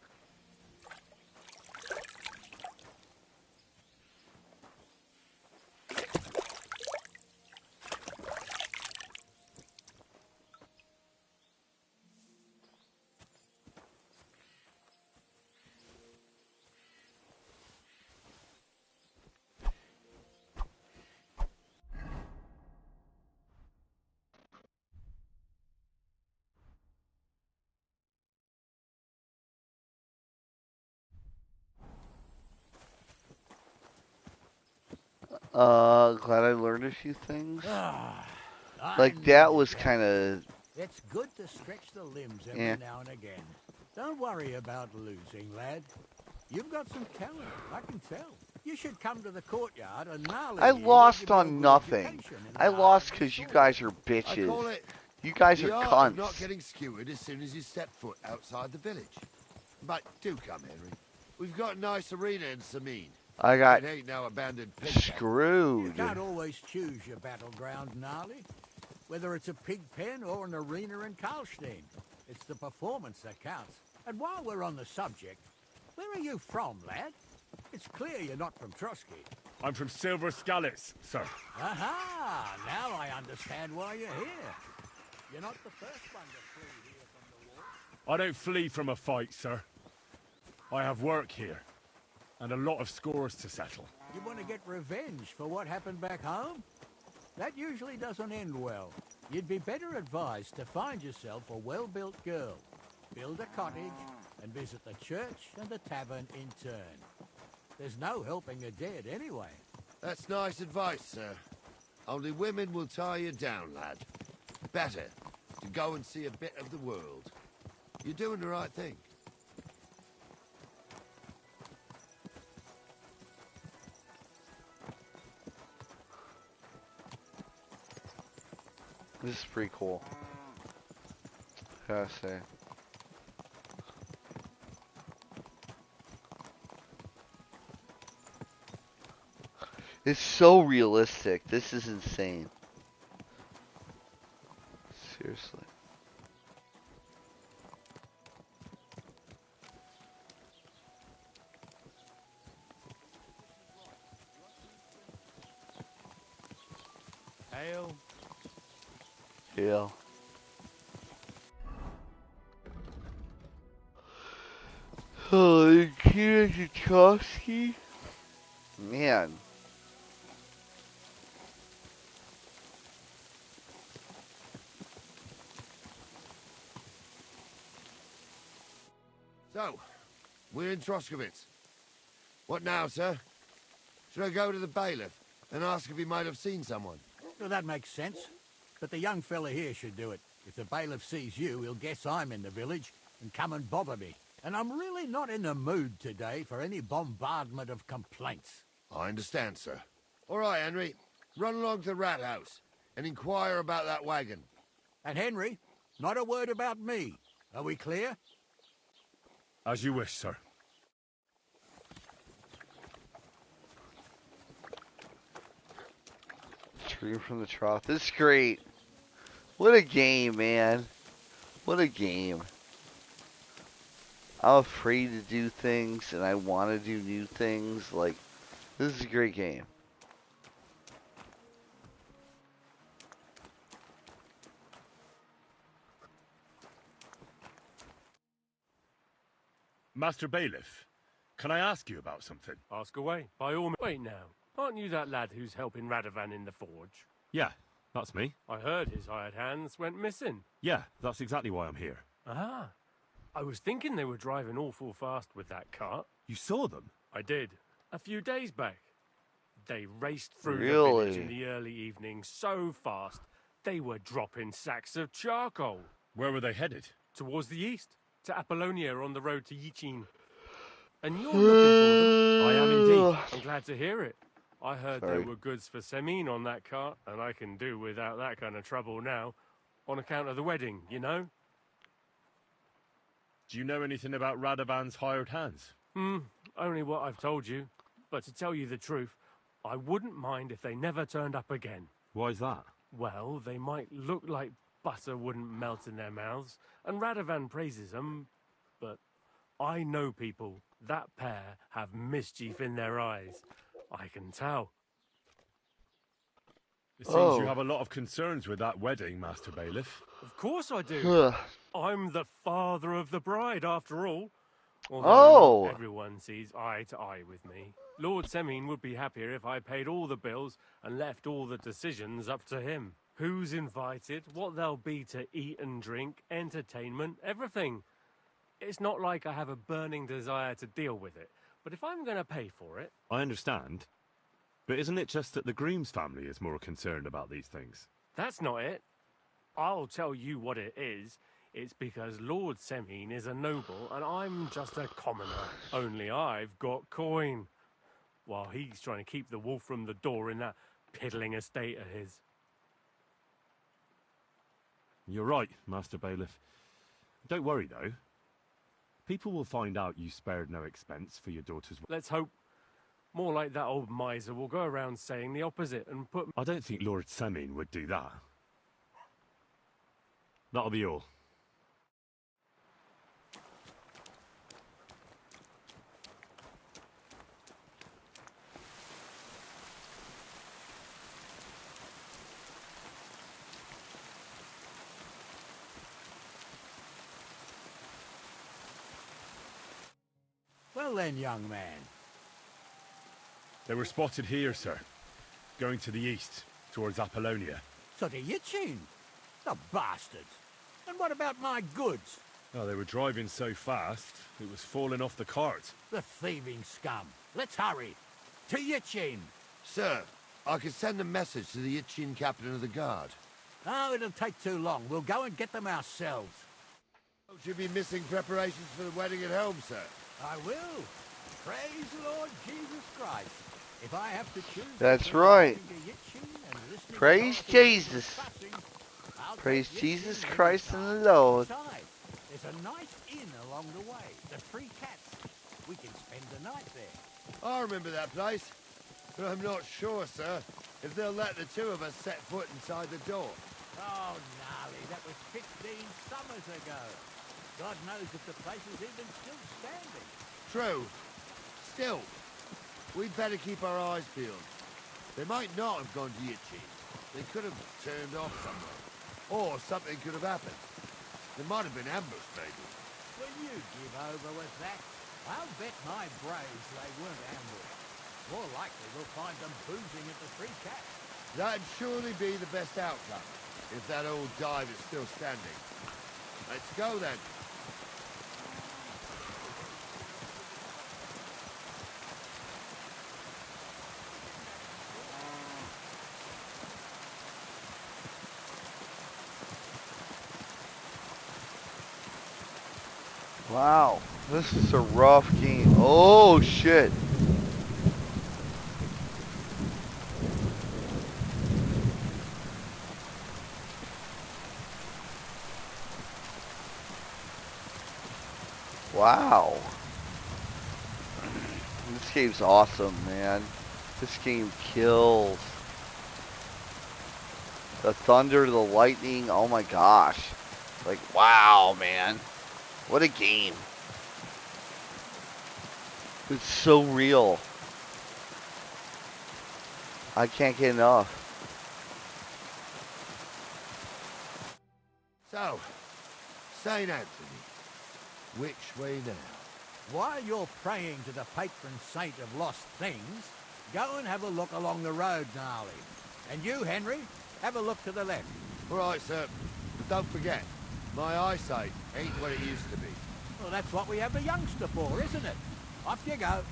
Glad I learned a few things. Ah, I Like, knew that was you'd kind like of... it. It's good to stretch the limbs every Yeah. now and again. Don't worry about losing, lad. You've got some talent, I can tell. You should come to the courtyard and Gnarly I here will give lost you a on good nothing. education in I the art lost of the because you sword. guys are I bitches. call it You guys the are art cunts. of not getting skewered as soon as you step foot outside the village. But do come, Henry. We've got a nice arena in Sameen. I got It ain't no abandoned pig pen. screwed. You can't always choose your battleground, Gnarly. Whether it's a pig pen or an arena in Karlstein, it's the performance that counts. And while we're on the subject, where are you from, lad? It's clear you're not from Trotsky. I'm from Silver Scallops, sir. Aha! Now I understand why you're here. You're not the first one to flee here from the war. I don't flee from a fight, sir. I have work here, and a lot of scores to settle. You want to get revenge for what happened back home? That usually doesn't end well. You'd be better advised to find yourself a well-built girl, build a cottage, and visit the church and the tavern in turn. There's no helping the dead anyway. That's nice advice, sir. Only women will tie you down, lad. Better to go and see a bit of the world. You're doing the right thing. This is pretty cool. Gotta say. It's so realistic. This is insane. Seriously. Ale. Yeah. Oh, Kira Chowski? Man. So, we're in Troskowitz. What now, sir? Should I go to the bailiff and ask if he might have seen someone? Well, that makes sense. But the young fella here should do it. If the bailiff sees you, he'll guess I'm in the village and come and bother me. And I'm really not in the mood today for any bombardment of complaints. I understand, sir. All right, Henry. Run along to the rat house and inquire about that wagon. And Henry, not a word about me. Are we clear? As you wish, sir. Stream from the trough. This is great. What a game, man. What a game. I'm afraid to do things and I want to do new things. Like, this is a great game. Master Bailiff, can I ask you about something? Ask away, by all means. Wait now, aren't you that lad who's helping Radovan in the forge? Yeah, that's me. I heard his hired hands went missing. Yeah, that's exactly why I'm here. Ah, I was thinking they were driving awful fast with that cart. You saw them? I did, a few days back. They raced through the Really? village in the early evening so fast, they were dropping sacks of charcoal. Where were they headed? Towards the east, to Apollonia on the road to Yichin. And you're looking for them? I am indeed. I'm glad to hear it. I heard Sorry. there were goods for Semine on that cart, and I can do without that kind of trouble now, on account of the wedding, you know? Do you know anything about Radovan's hired hands? Only what I've told you. But to tell you the truth, I wouldn't mind if they never turned up again. Why's that? Well, they might look like butter wouldn't melt in their mouths, and Radovan praises them, but I know people. That pair have mischief in their eyes. I can tell. It seems you have a lot of concerns with that wedding, Master Bailiff. Of course I do. I'm the father of the bride, after all. Although Oh. not everyone sees eye to eye with me. Lord Semine would be happier if I paid all the bills and left all the decisions up to him. Who's invited, what there'll be to eat and drink, entertainment, everything. It's not like I have a burning desire to deal with it, but if I'm going to pay for it... I understand. But isn't it just that the groom's family is more concerned about these things? That's not it. I'll tell you what it is. It's because Lord Semine is a noble and I'm just a commoner. Only I've got coin. While he's trying to keep the wolf from the door in that piddling estate of his. You're right, Master Bailiff. Don't worry, though. People will find out you spared no expense for your daughter's... Let's hope. More like that old miser will go around saying the opposite and put... I don't think Lord Semine would do that. That'll be all. Well then, young man. They were spotted here, sir. Going to the east, towards Apollonia. So the Yitchin? The bastards. And what about my goods? Oh, they were driving so fast, it was falling off the cart. The thieving scum. Let's hurry. To Yitchin. Sir, I can send a message to the Itchin captain of the guard. Oh, it'll take too long. We'll go and get them ourselves. Don't you be missing preparations for the wedding at home, sir? I will. Praise the Lord Jesus Christ. If I have to choose... That's right. Praise Jesus. Praise Jesus Christ and the Lord. There's a nice inn along the way. The Three Cats. We can spend the night there. I remember that place. But I'm not sure, sir, if they'll let the two of us set foot inside the door. Oh, gnarly, that was 15 summers ago. God knows if the place is even still standing. True. Still, we'd better keep our eyes peeled. They might not have gone to Yitchin. They could have turned off somewhere. Or something could have happened. There might have been ambushed, maybe. Will you give over with that? I'll bet my braves they weren't ambushed. More likely we'll find them boozing at the Three Cats. That'd surely be the best outcome, if that old dive is still standing. Let's go, then. Wow, this is a rough game. Oh, shit. Wow. This game's awesome, man. This game kills. The thunder, the lightning, oh my gosh. Like, wow, man. What a game. It's so real. I can't get enough. So, St. Anthony, which way now? While you're praying to the patron saint of lost things, go and have a look along the road, Gnarly. And you, Henry, have a look to the left. All right, sir. But don't forget, my eyesight ain't what it used to be. Well, that's what we have a youngster for, isn't it? Off you go.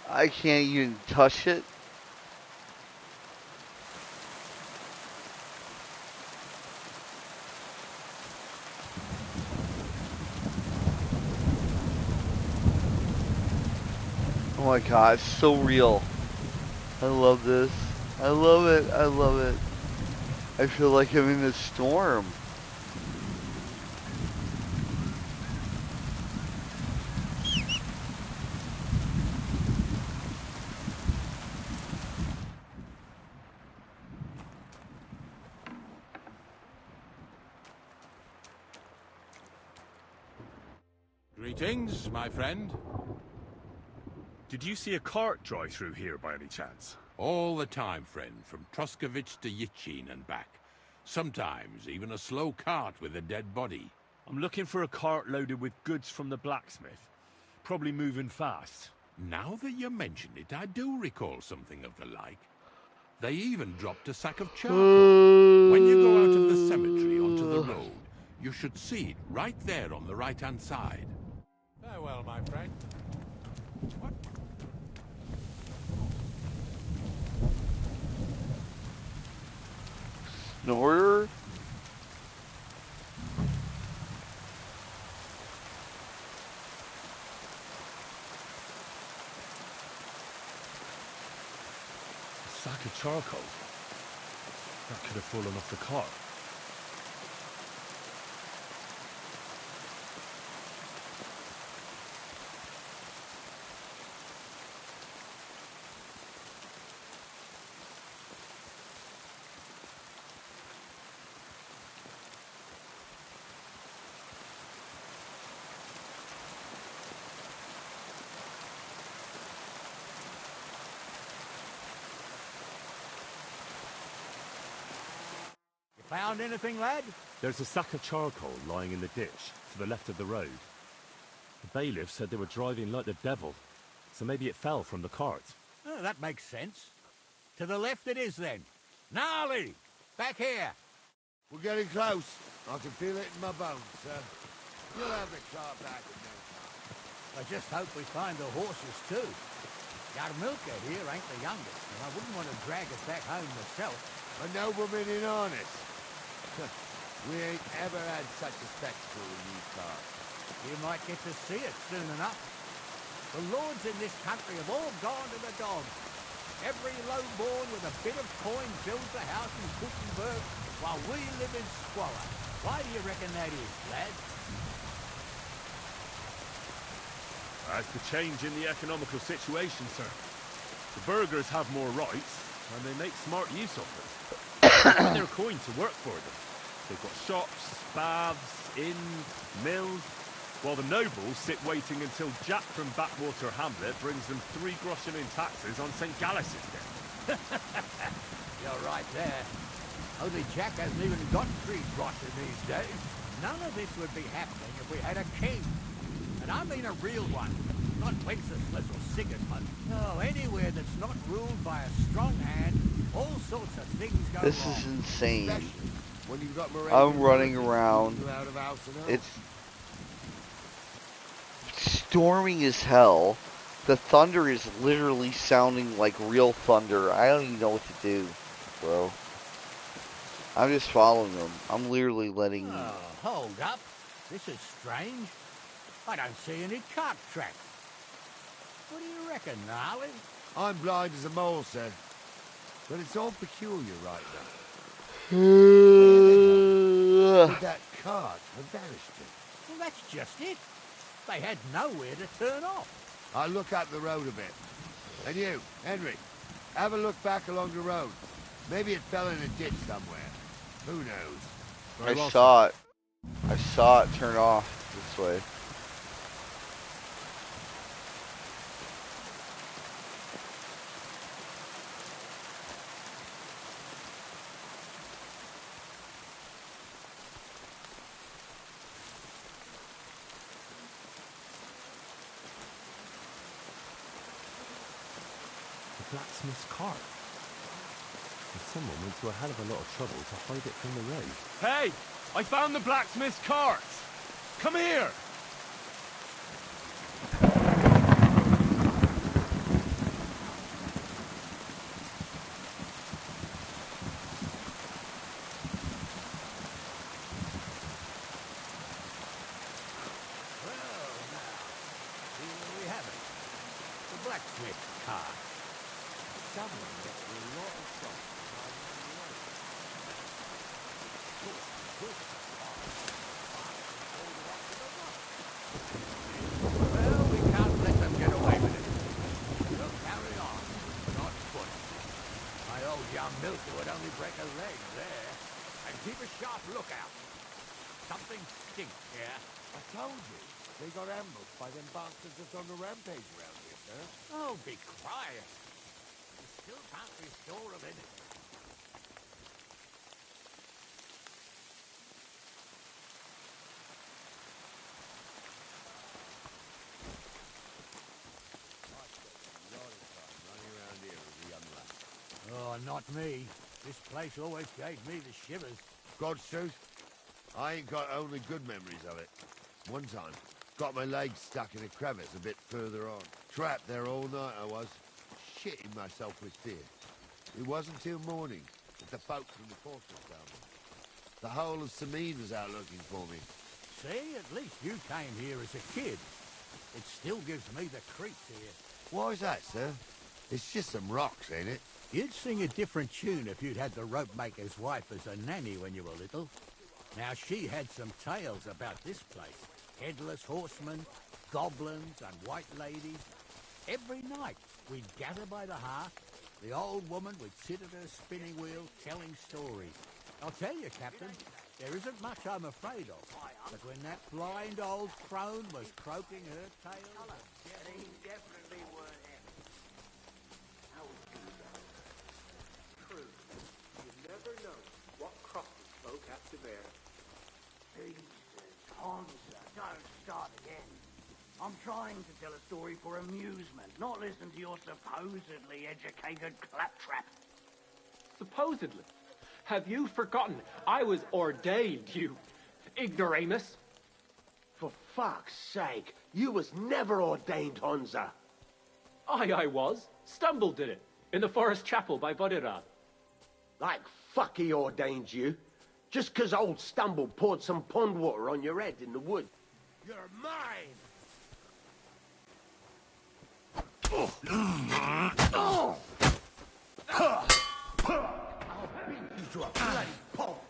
I can't even touch it. Oh my god, it's so real. I love this. I love it. I love it. I feel like I'm in a storm. Greetings, my friend. Did you see a cart drive through here by any chance? All the time, friend, from Troskovich to Yitchin and back. Sometimes even a slow cart with a dead body. I'm looking for a cart loaded with goods from the blacksmith. Probably moving fast. Now that you mention it, I do recall something of the like. They even dropped a sack of charcoal. When you go out of the cemetery onto the road, you should see it right there on the right-hand side. Farewell, my friend. What? Snorer? A sack of charcoal. That could have fallen off the cart. Found anything, lad? There's a sack of charcoal lying in the ditch to the left of the road. The bailiff said they were driving like the devil, so maybe it fell from the cart. Oh, that makes sense. To the left it is, then. Gnarly! Back here! We're getting close. I can feel it in my bones, sir. You'll have the car back in no time. I just hope we find the horses, too. Yarmilka here ain't the youngest, and I wouldn't want to drag us back home myself. A nobleman in harness. We ain't ever had such a spectacle in these cars. You might get to see it soon enough. The lords in this country have all gone to the dogs. Every lowborn with a bit of coin builds a house in Gutenberg, while we live in squalor. Why do you reckon that is, lad? That's the change in the economical situation, sir. The burghers have more rights, and they make smart use of them. They put their coin to work for them. They've got shops, baths, inns, mills, while the nobles sit waiting until Jack from Backwater Hamlet brings them 3 groschen in taxes on St. Gallus's Day. You're right there. Only Jack hasn't even got 3 groschen these days. None of this would be happening if we had a king. And I mean a real one, not Wenceslas or Sigismund. No, anywhere that's not ruled by a strong hand, all sorts of things go This wrong. is insane. When you've got I'm running around. It's storming as hell. The thunder is literally sounding like real thunder. I don't even know what to do, bro. I'm just following them. I'm literally letting... Oh, hold up. This is strange. I don't see any cart tracks. What do you reckon, Gnarly? I'm blind as a mole, sir. But it's all peculiar right now. Where that cart have vanished to? Well, that's just it. They had nowhere to turn off. I'll look up the road a bit. And you, Henry, have a look back along the road. Maybe it fell in a ditch somewhere. Who knows? I saw it. I saw it turn off this way. Blacksmith's cart. And someone went to a hell of a lot of trouble to hide it from the road. Hey! I found the blacksmith's cart! Come here! Well, now, here we have it. The blacksmith's cart. Someone gets a lot of trouble. Well, we can't let them get away with it. We'll carry on, but on foot. My old young milker would only break a leg there. And keep a sharp lookout. Something stinks here. I told you. They got ambushed by them bastards that's on the rampage around here, sir. Oh, be quiet. You still can't be sure of anything. Oh, not me. This place always gave me the shivers. God's truth, I ain't got only good memories of it. One time, got my legs stuck in a crevice a bit further on. Trapped there all night I was, shitting myself with fear. It wasn't till morning that the folk from the fortress found me. The whole of Sameen was out looking for me. See, at least you came here as a kid. It still gives me the creeps here. Why's that, sir? It's just some rocks, ain't it? You'd sing a different tune if you'd had the rope maker's wife as a nanny when you were little. Now, she had some tales about this place. Headless horsemen, goblins and white ladies. Every night, we'd gather by the hearth. The old woman would sit at her spinning wheel telling stories. I'll tell you, Captain, there isn't much I'm afraid of. But when that blind old crone was croaking her tale... They definitely weren't happy. How would you do that? True. You never know what crosses folk have to bear. Jesus, Hansa, don't start again. I'm trying to tell a story for amusement, not listen to your supposedly educated claptrap. Supposedly? Have you forgotten I was ordained, you ignoramus? For fuck's sake, you was never ordained, Hansa. I was. Stumble did it, in the forest chapel by Bodira. Like fuck he ordained you, just 'cause old Stumble poured some pond water on your head in the wood. You're mine! I'll beat you to a bloody pulp.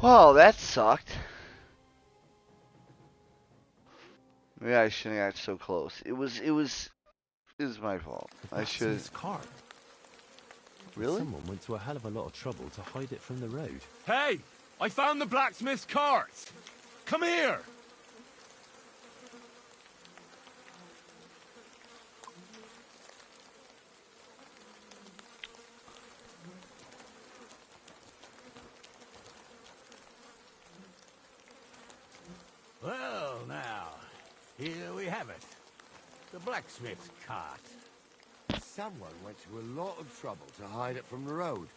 Well, that sucked. Maybe I shouldn't have got so close. It was my fault. I should. His cart. Really? Someone went to a hell of a lot of trouble to hide it from the road. Hey! I found the blacksmith's cart! Come here! Well, now, here we have it. The blacksmith's cart. Someone went to a lot of trouble to hide it from the road.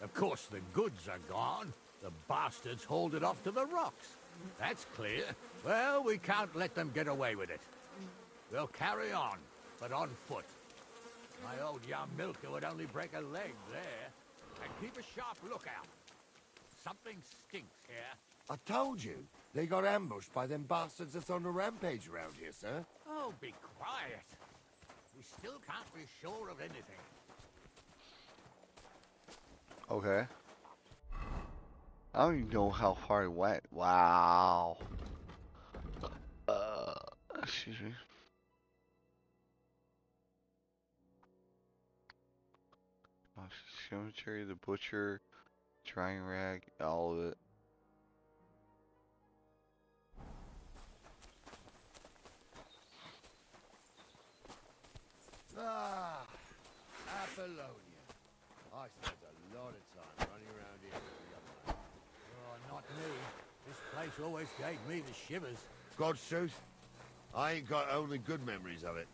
Of course, the goods are gone. The bastards hauled it off to the rocks. That's clear. Well, we can't let them get away with it. We'll carry on, but on foot. My old young milker would only break a leg there. And keep a sharp lookout. Something stinks here. I told you, they got ambushed by them bastards that's on the rampage around here, sir. Oh, be quiet. We still can't be sure of anything. Okay. I don't even know how far it went. Wow. Excuse me. Cemetery, the butcher, drying rag, all of it. Ah, Apollonia. I spent a lot of time running around here with a young lad. Oh, not me. This place always gave me the shivers. God's truth, I ain't got only good memories of it.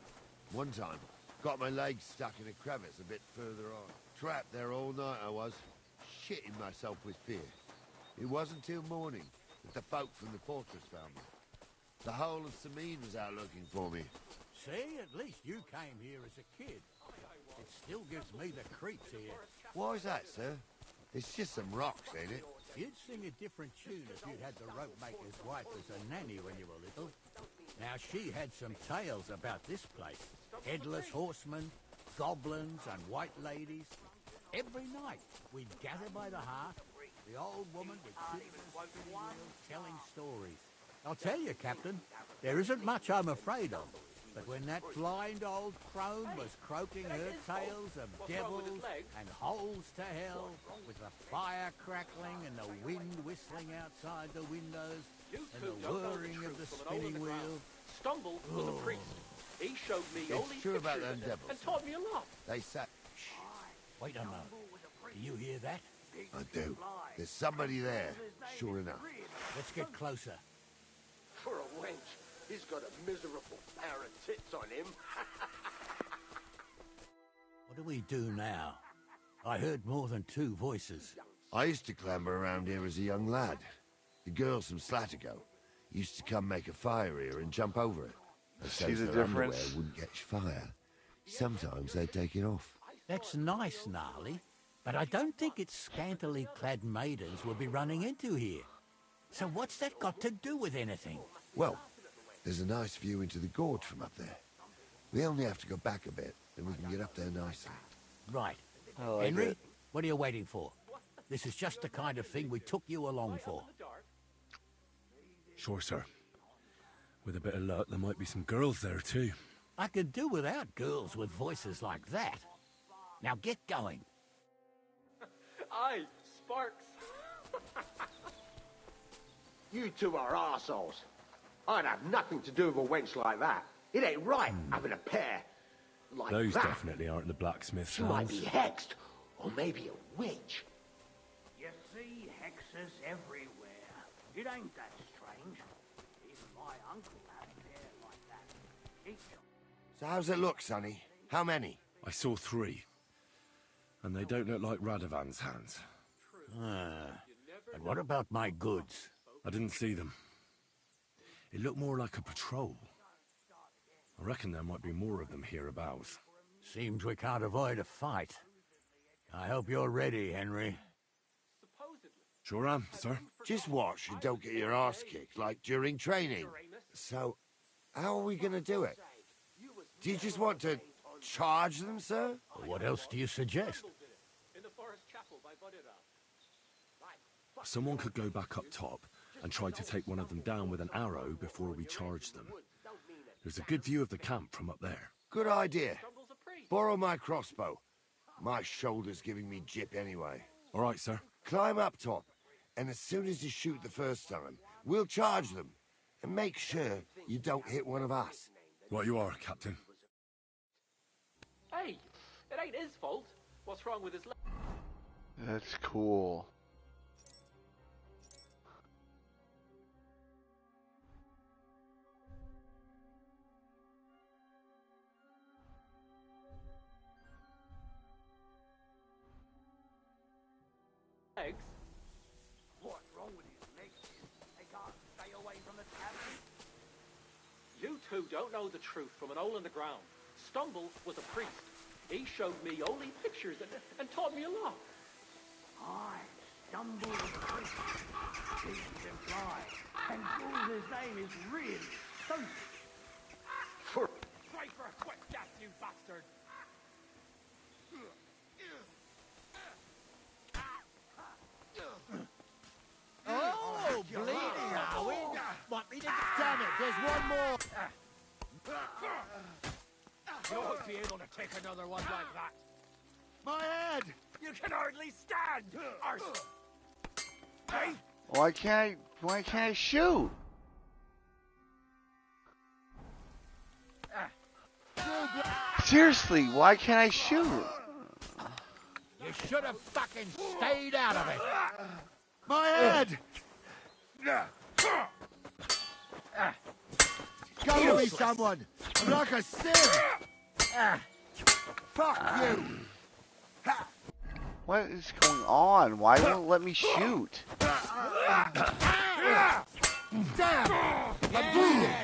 One time, got my legs stuck in a crevice a bit further on. Trapped there all night I was, shitting myself with fear. It wasn't till morning that the folk from the fortress found me. The whole of Sameen was out looking for me. See, at least you came here as a kid. It still gives me the creeps here. Why's that, sir? It's just some rocks, ain't it? You'd sing a different tune if you'd had the rope maker's wife as a nanny when you were little. Now, she had some tales about this place. Headless horsemen, goblins, and white ladies. Every night, we'd gather by the hearth, the old woman with kids and spinning wheels telling stories. I'll tell you, Captain, there isn't much I'm afraid of. But when that blind old crone was croaking her tales of devils and holes to hell, with the fire crackling and the wind whistling outside the windows, and the whirring of the spinning wheel... Stumble was a priest. He showed me It's only true about pictures them devils. and taught me a lot. They say... Wait a moment. Do you hear that? I do. There's somebody there, sure enough. Let's get closer. For a wench, he's got a miserable pair of tits on him. What do we do now? I heard more than two voices. I used to clamber around here as a young lad. The girls from Slatigo used to come make a fire here and jump over it. And See the their underwear difference? wouldn't catch fire. Sometimes they'd take it off. That's nice, Gnarly, but I don't think it's scantily clad maidens we'll be running into here. So what's that got to do with anything? Well, there's a nice view into the gorge from up there. We only have to go back a bit, and we can get up there nicely. Right. I like Henry, it. what are you waiting for? This is just the kind of thing we took you along for. Sure, sir. With a bit of luck, there might be some girls there, too. I could do without girls with voices like that. Now get going. Aye, Sparks. You two are arseholes. I'd have nothing to do with a wench like that. It ain't right having a pair like Those that. definitely aren't the blacksmith's She might be hands. hexed, or maybe a witch. You see hexes everywhere. It ain't that strange. Even my uncle had a pair like that. Each So how's it look, Sonny? How many? I saw 3. And they don't look like Radovan's hands. And what about my goods? I didn't see them. It looked more like a patrol. I reckon there might be more of them hereabouts. Seems we can't avoid a fight. I hope you're ready, Henry. Sure am, sir. Just watch and don't get your arse kicked like during training. So, how are we going to do it? Do you just want to charge them, sir? What else do you suggest? In the forest chapel by Budera. Someone could go back up top and try to take one of them down with an arrow before we charge them. There's a good view of the camp from up there. Good idea. Borrow my crossbow. My shoulder's giving me jip anyway. All right, sir. Climb up top, and as soon as you shoot the first time, we'll charge them. And make sure you don't hit one of us. Right you are, Captain. Hey, it ain't his fault. What's wrong with his leg? That's cool. Legs? What's wrong with his legs? They can't stay away from the tavern. You two don't know the truth from an hole in the ground. Stumble was a priest. He showed me only pictures and taught me a lot. I stumbled the priest. Jesus implied. And Gul's name is really Stone. Try for a quick death, you bastard! Oh, bleeding, are we? Want me to... Damn it, there's one more! You won't be able to take another one like that. My head! You can hardly stand! Arse! Hey! Why can't I shoot? Seriously, why can't I shoot? You should have fucking stayed out of it! My head! Go to me, someone! I'm like a sieve! Fuck you! What is going on? Why won't it let me shoot? Damn! I'm bleeding!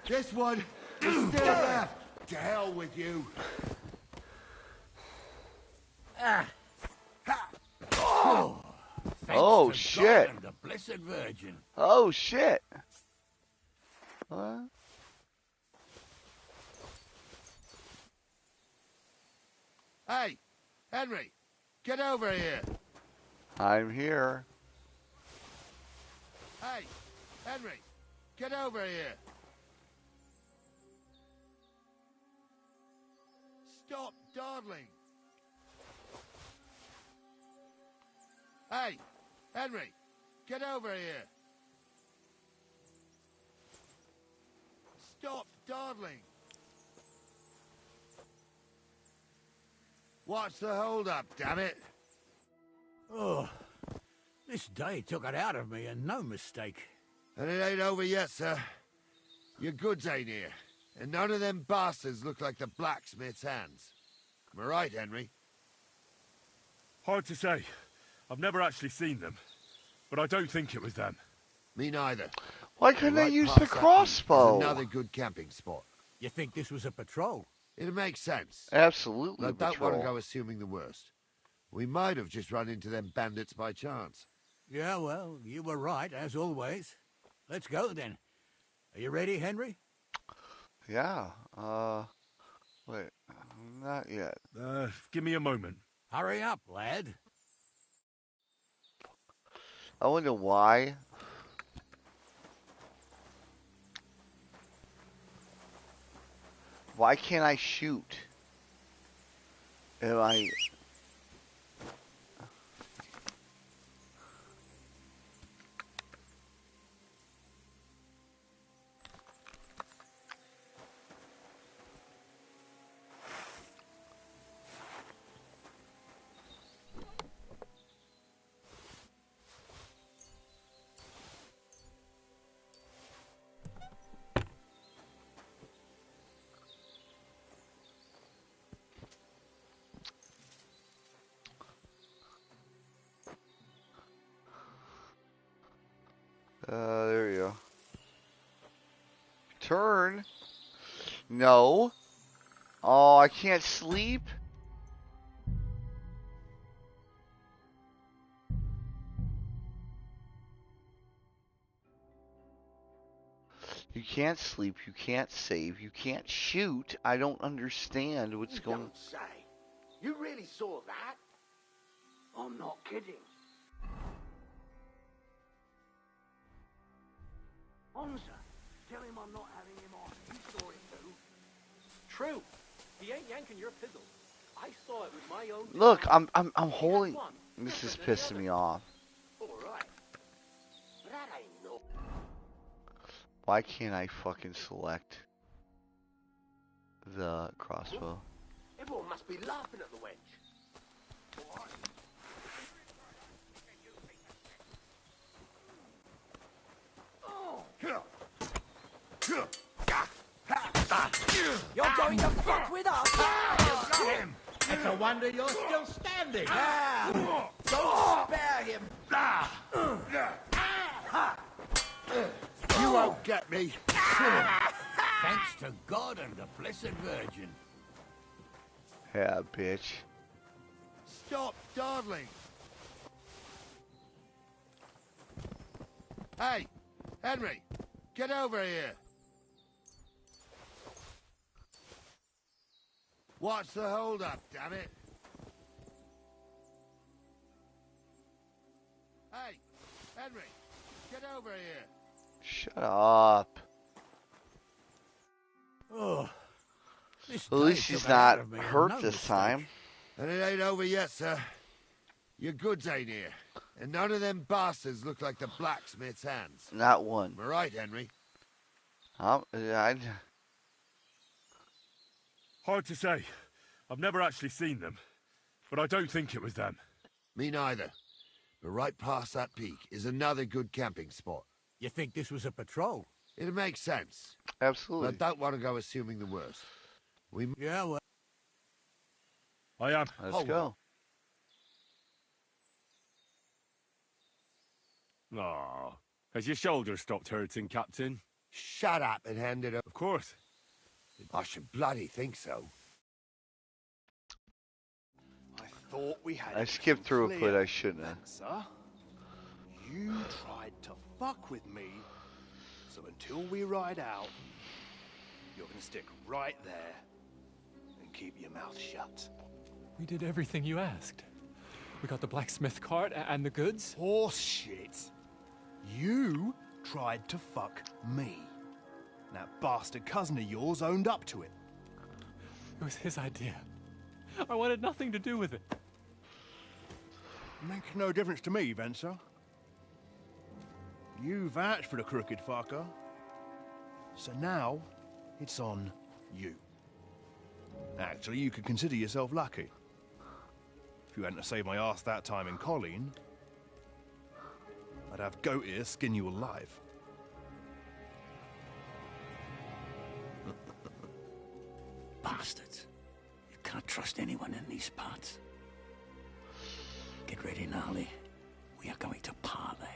This one is still left. To hell with you. Oh shit! Blessed Virgin. Oh, shit. What? Hey, Henry, get over here. I'm here. Hey, Henry, get over here. Stop dawdling. Hey, Henry, get over here. Stop dawdling. What's the hold-up, damn it? Oh, this day took it out of me, and no mistake. And it ain't over yet, sir. Your goods ain't here, and none of them bastards look like the blacksmith's hands. Am I right, Henry? Hard to say. I've never actually seen them, but I don't think it was them. Me neither. Why couldn't I Right use past the that peak crossbow? is another good camping spot. You think this was a patrol? It makes sense. Absolutely, But I don't want to patrol. go assuming the worst. We might have just run into them bandits by chance. Yeah, well, you were right, as always. Let's go, then. Are you ready, Henry? Yeah. Wait. Not yet. Give me a moment. Hurry up, lad. I wonder why. Why can't I shoot? Am I... there we go. Turn? No. Oh, I can't sleep? You can't sleep, you can't save, you can't shoot. I don't understand what's going on. Don't say. You really saw that? I'm not kidding. Onza, tell him I'm not having him on. You saw it too. True. He ain't yanking your fiddle. I saw it with my own. Look, I'm holding. This is pissing me off. All right. But that ain't no. Why can't I fucking select the crossbow? Everyone must be laughing at the wench. You're going to fuck with us! You got him! It's a wonder you're still standing! Don't spare him! You won't get me. Thanks to God and the Blessed Virgin. Yeah, bitch. Stop dawdling. Hey, Henry, get over here. What's the hold-up, damn it? Hey, Henry, get over here. Shut up. Oh, At least she's not hurt this time. And it ain't over yet, sir. Your goods ain't here. And none of them bastards look like the blacksmith's hands. Not one. Am I right, Henry? Hard to say. I've never actually seen them, but I don't think it was them. Me neither. But right past that peak is another good camping spot. You think this was a patrol? It makes sense. Absolutely. But I don't want to go assuming the worst. Yeah, well... I am. Let's go. Aw. Has your shoulder stopped hurting, Captain? Shut up and hand it up. Of course. I should bloody think so. I thought we had I skipped through it, but I shouldn't have. Sir. You tried to fuck with me, so until we ride out, you're gonna stick right there and keep your mouth shut. We did everything you asked. We got the blacksmith cart and the goods. Horse shit. You tried to fuck me. That bastard cousin of yours owned up to it. It was his idea. I wanted nothing to do with it. Makes no difference to me, Venser. You vouched for the crooked fucker. So now, it's on you. Actually, you could consider yourself lucky. If you hadn't have saved my ass that time in Colleen, I'd have goat ear skin you alive. Bastards. You can't trust anyone in these parts. Get ready, Gnarly. We are going to parley.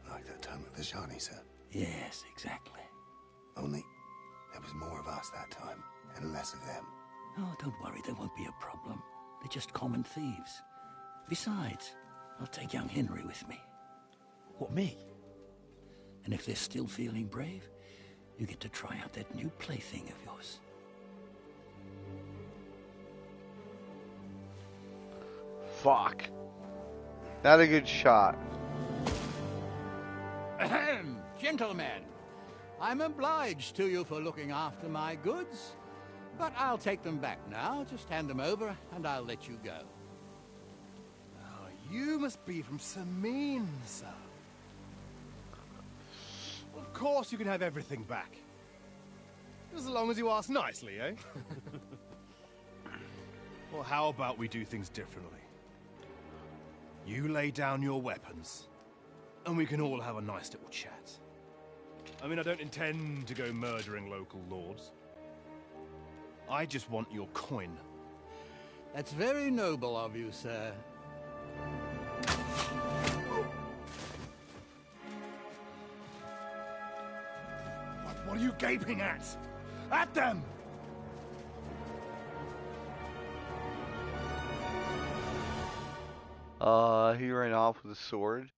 Like that time at the Shani, sir? Yes, exactly. Only there was more of us that time, and less of them. Oh, don't worry, there won't be a problem. They're just common thieves. Besides, I'll take young Henry with me. What, me? And if they're still feeling brave, you get to try out that new plaything of yours. Fuck. Not a good shot. Ahem, gentlemen, I'm obliged to you for looking after my goods, but I'll take them back now. Just hand them over, and I'll let you go. Oh, you must be from Samin, sir. Of course you can have everything back. As long as you ask nicely, eh? Well, how about we do things differently? You lay down your weapons, and we can all have a nice little chat. I mean, I don't intend to go murdering local lords. I just want your coin. That's very noble of you, sir. What are you gaping at? At them! He ran off with a sword.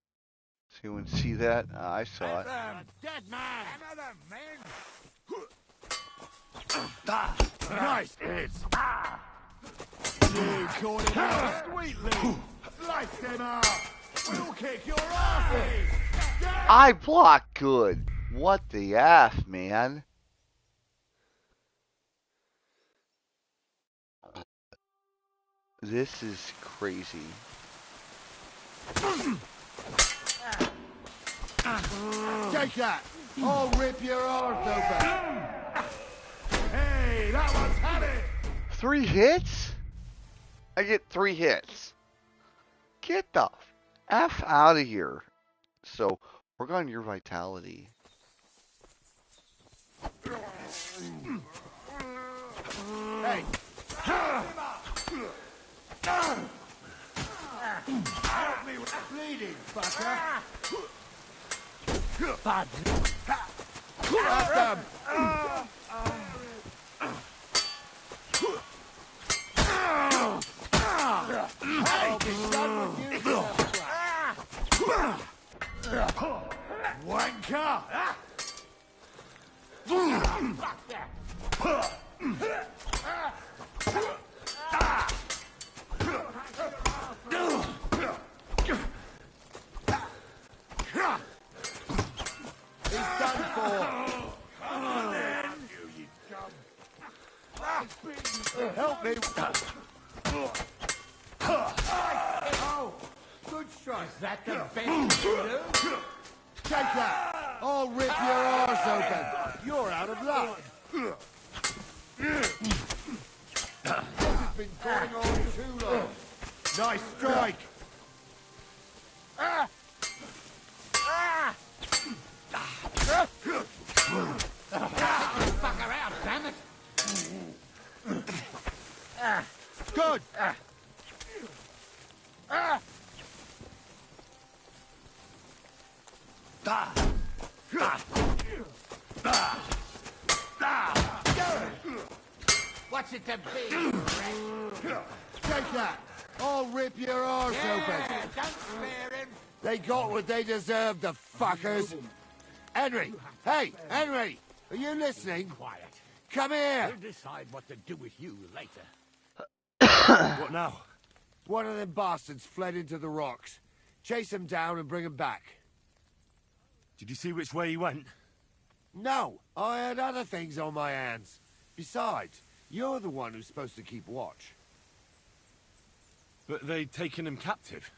So you wouldn't see that? I saw it. Dead man! Another man! Nice hits! You caught him out sweetly! Slice him up! We'll kick your asses! I blocked good. What the F, man? This is crazy. Take that! I'll rip your arse open! Hey, that one's had it! 3 hits? I get 3 hits. Get the F out of here. So, work on your vitality. Hey! Help me with bleeding, fucker! Bad. At them! I'll be done with you. Wanker! He's done for. Help me. Oh, good strike. Is that the best you do? Take that. I'll rip your arse open. You're out of luck. This has been going on too long. Nice strike. Fucker out, damn it! Good. What's it to be? Take that. I'll rip your arse open. Don't spare him. They got what they deserved, the fuckers. Henry! Hey, Henry! Are you listening? Quiet. Come here! We'll decide what to do with you later. What now? One of them bastards fled into the rocks. Chase him down and bring him back. Did you see which way he went? No, I had other things on my hands. Besides, you're the one who's supposed to keep watch. But they'd taken him captive.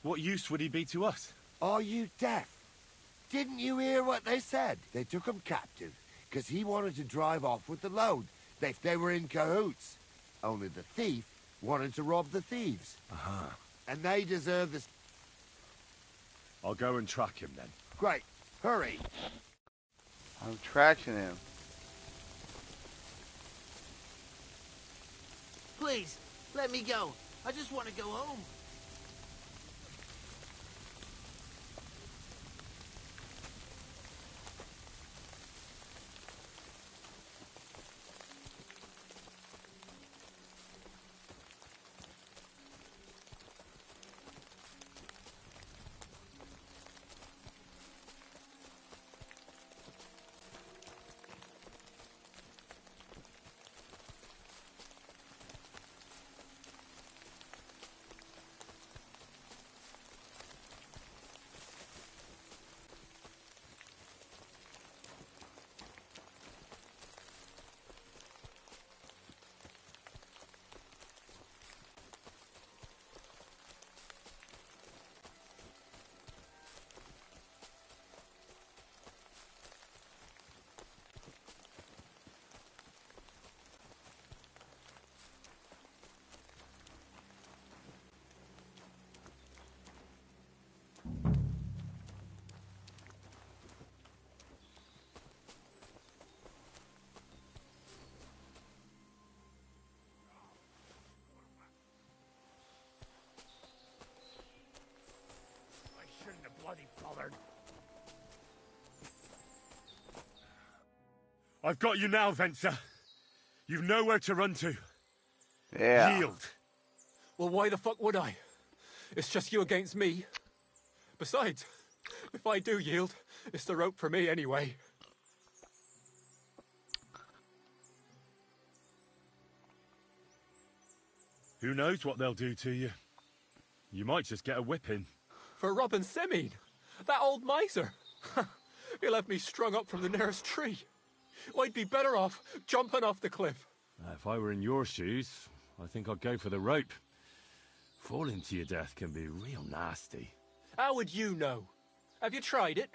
What use would he be to us? Are you deaf? Didn't you hear what they said? They took him captive because he wanted to drive off with the load. They were in cahoots. Only the thief wanted to rob the thieves. Uh-huh. And they deserve this. I'll go and track him then. Great. Hurry. I'm tracking him. Please, let me go. I just want to go home. Bloody bothered. I've got you now, Venser. You've nowhere to run to. Yeah. Yield. Well, why the fuck would I? It's just you against me. Besides, if I do yield, it's the rope for me anyway. Who knows what they'll do to you? You might just get a whipping. For robbing Semine, that old miser. He'll have me strung up from the nearest tree. I'd be better off jumping off the cliff. If I were in your shoes, I think I'd go for the rope. Falling to your death can be real nasty. How would you know? Have you tried it?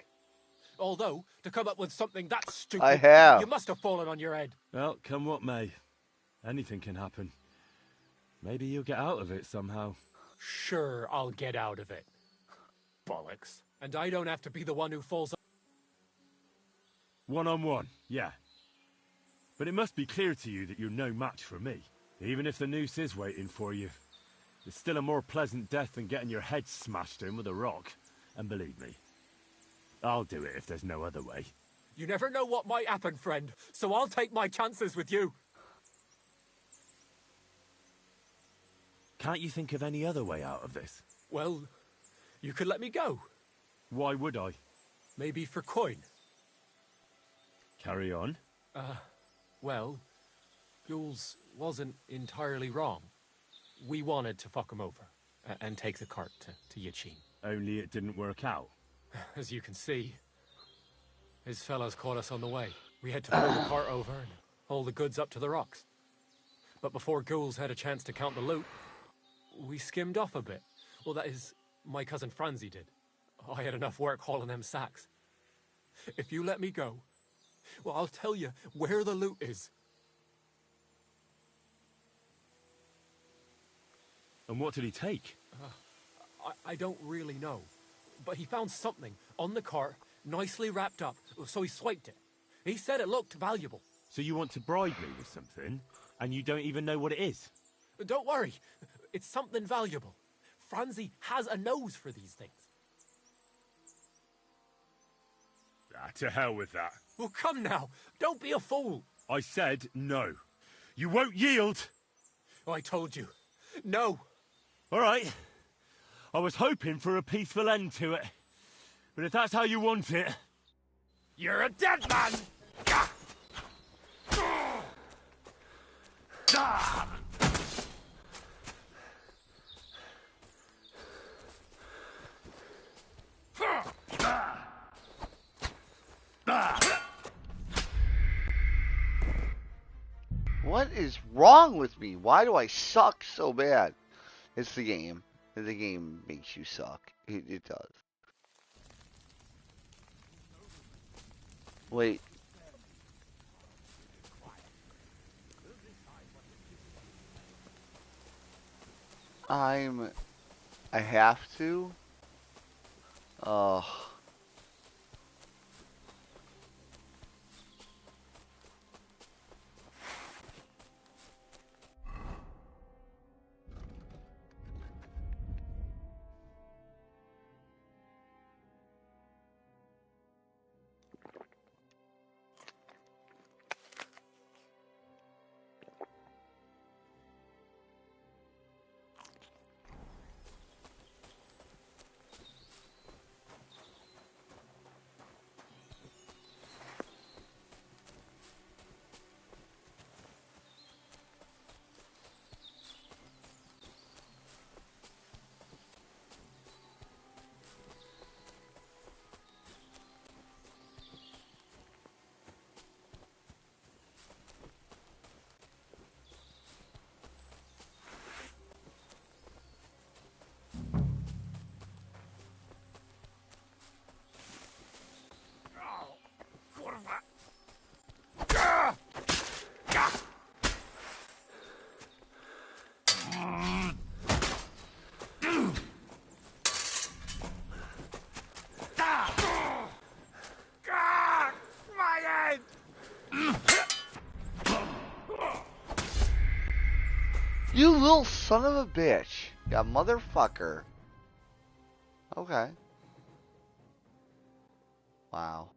Although, to come up with something that stupid, I have. You must have fallen on your head. Well, come what may. Anything can happen. Maybe you'll get out of it somehow. Sure, I'll get out of it. Bollocks. And I don't have to be the one who falls. One-on-one, yeah. But it must be clear to you that you're no match for me. Even if the noose is waiting for you. It's still a more pleasant death than getting your head smashed in with a rock. And believe me, I'll do it if there's no other way. You never know what might happen, friend, so I'll take my chances with you. Can't you think of any other way out of this? Well, you could let me go. Why would I? Maybe for coin. Carry on. Well, Jules wasn't entirely wrong. We wanted to fuck him over and take the cart to Yachin. Only it didn't work out. As you can see, his fellows caught us on the way. We had to pull the cart over and haul the goods up to the rocks. But before Ghouls had a chance to count the loot, we skimmed off a bit. Well, that is, my cousin Franzi did. I had enough work hauling them sacks. If you let me go, well, I'll tell you where the loot is. And what did he take? I don't really know. But he found something on the cart, nicely wrapped up, so he swiped it. He said it looked valuable. So you want to bribe me with something, and you don't even know what it is? Don't worry. It's something valuable. Franzi has a nose for these things. To hell with that. Well, come now. Don't be a fool. I said no. You won't yield. Oh, I told you. No. All right. I was hoping for a peaceful end to it. But if that's how you want it... You're a dead man! What is wrong with me? Why do I suck so bad? It's the game. The game makes you suck. It does. Wait. I have to? Ugh. My head! You little son of a bitch. You motherfucker. Okay. Wow.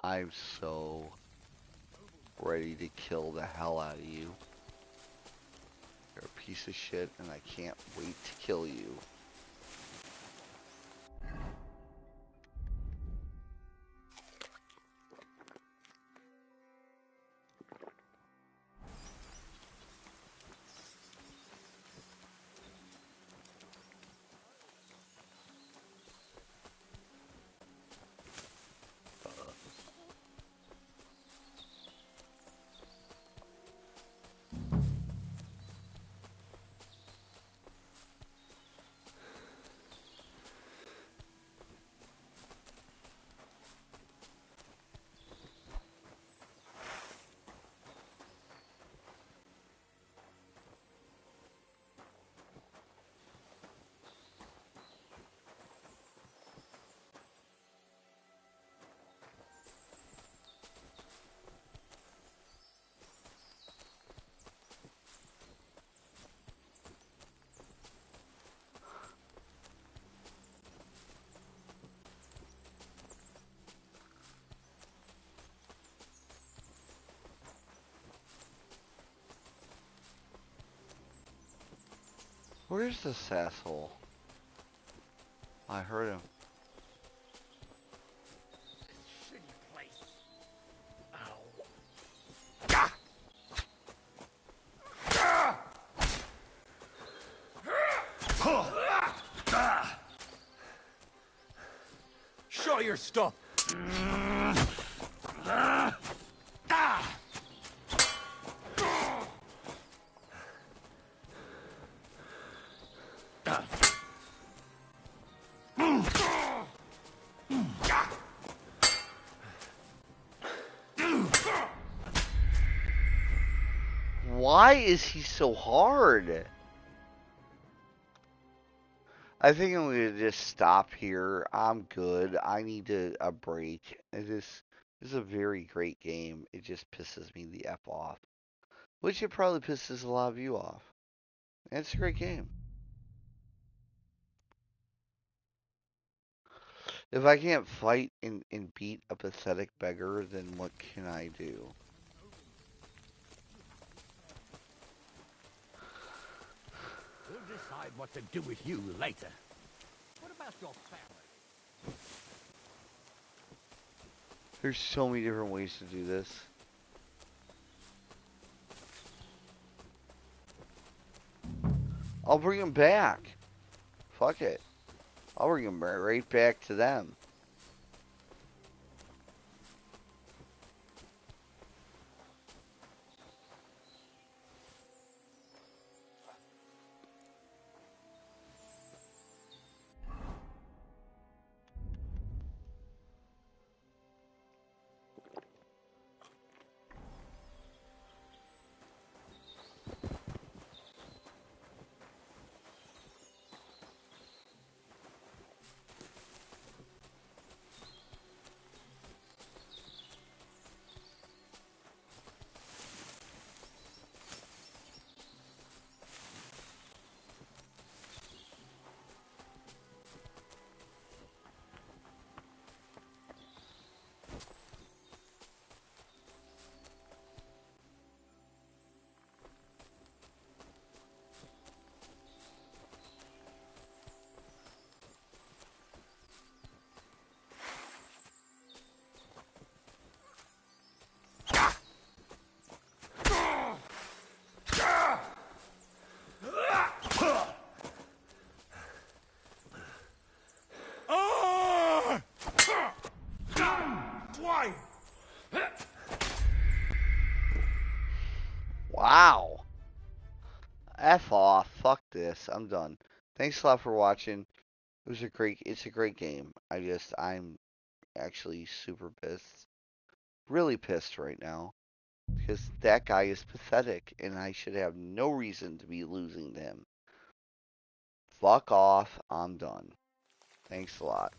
I'm so ready to kill the hell out of you. You're a piece of shit and I can't wait to kill you. Where's this asshole? I heard him. Shitty place. Show your stuff! Why is he so hard? I think I'm gonna just stop here. I'm good. I need a break. This is a very great game. It just pisses me the F off. Which it probably pisses a lot of you off. And it's a great game. If I can't fight and beat a pathetic beggar, then what can I do? We'll decide decide what to do with you later. What about your family? There's so many different ways to do this. I'll bring them back. Fuck it. I'll bring them right back to them. Wow. F off. Fuck this. I'm done. Thanks a lot for watching. It's a great game. I'm actually super pissed. Really pissed right now. Because that guy is pathetic and I should have no reason to be losing to him. Fuck off. I'm done. Thanks a lot.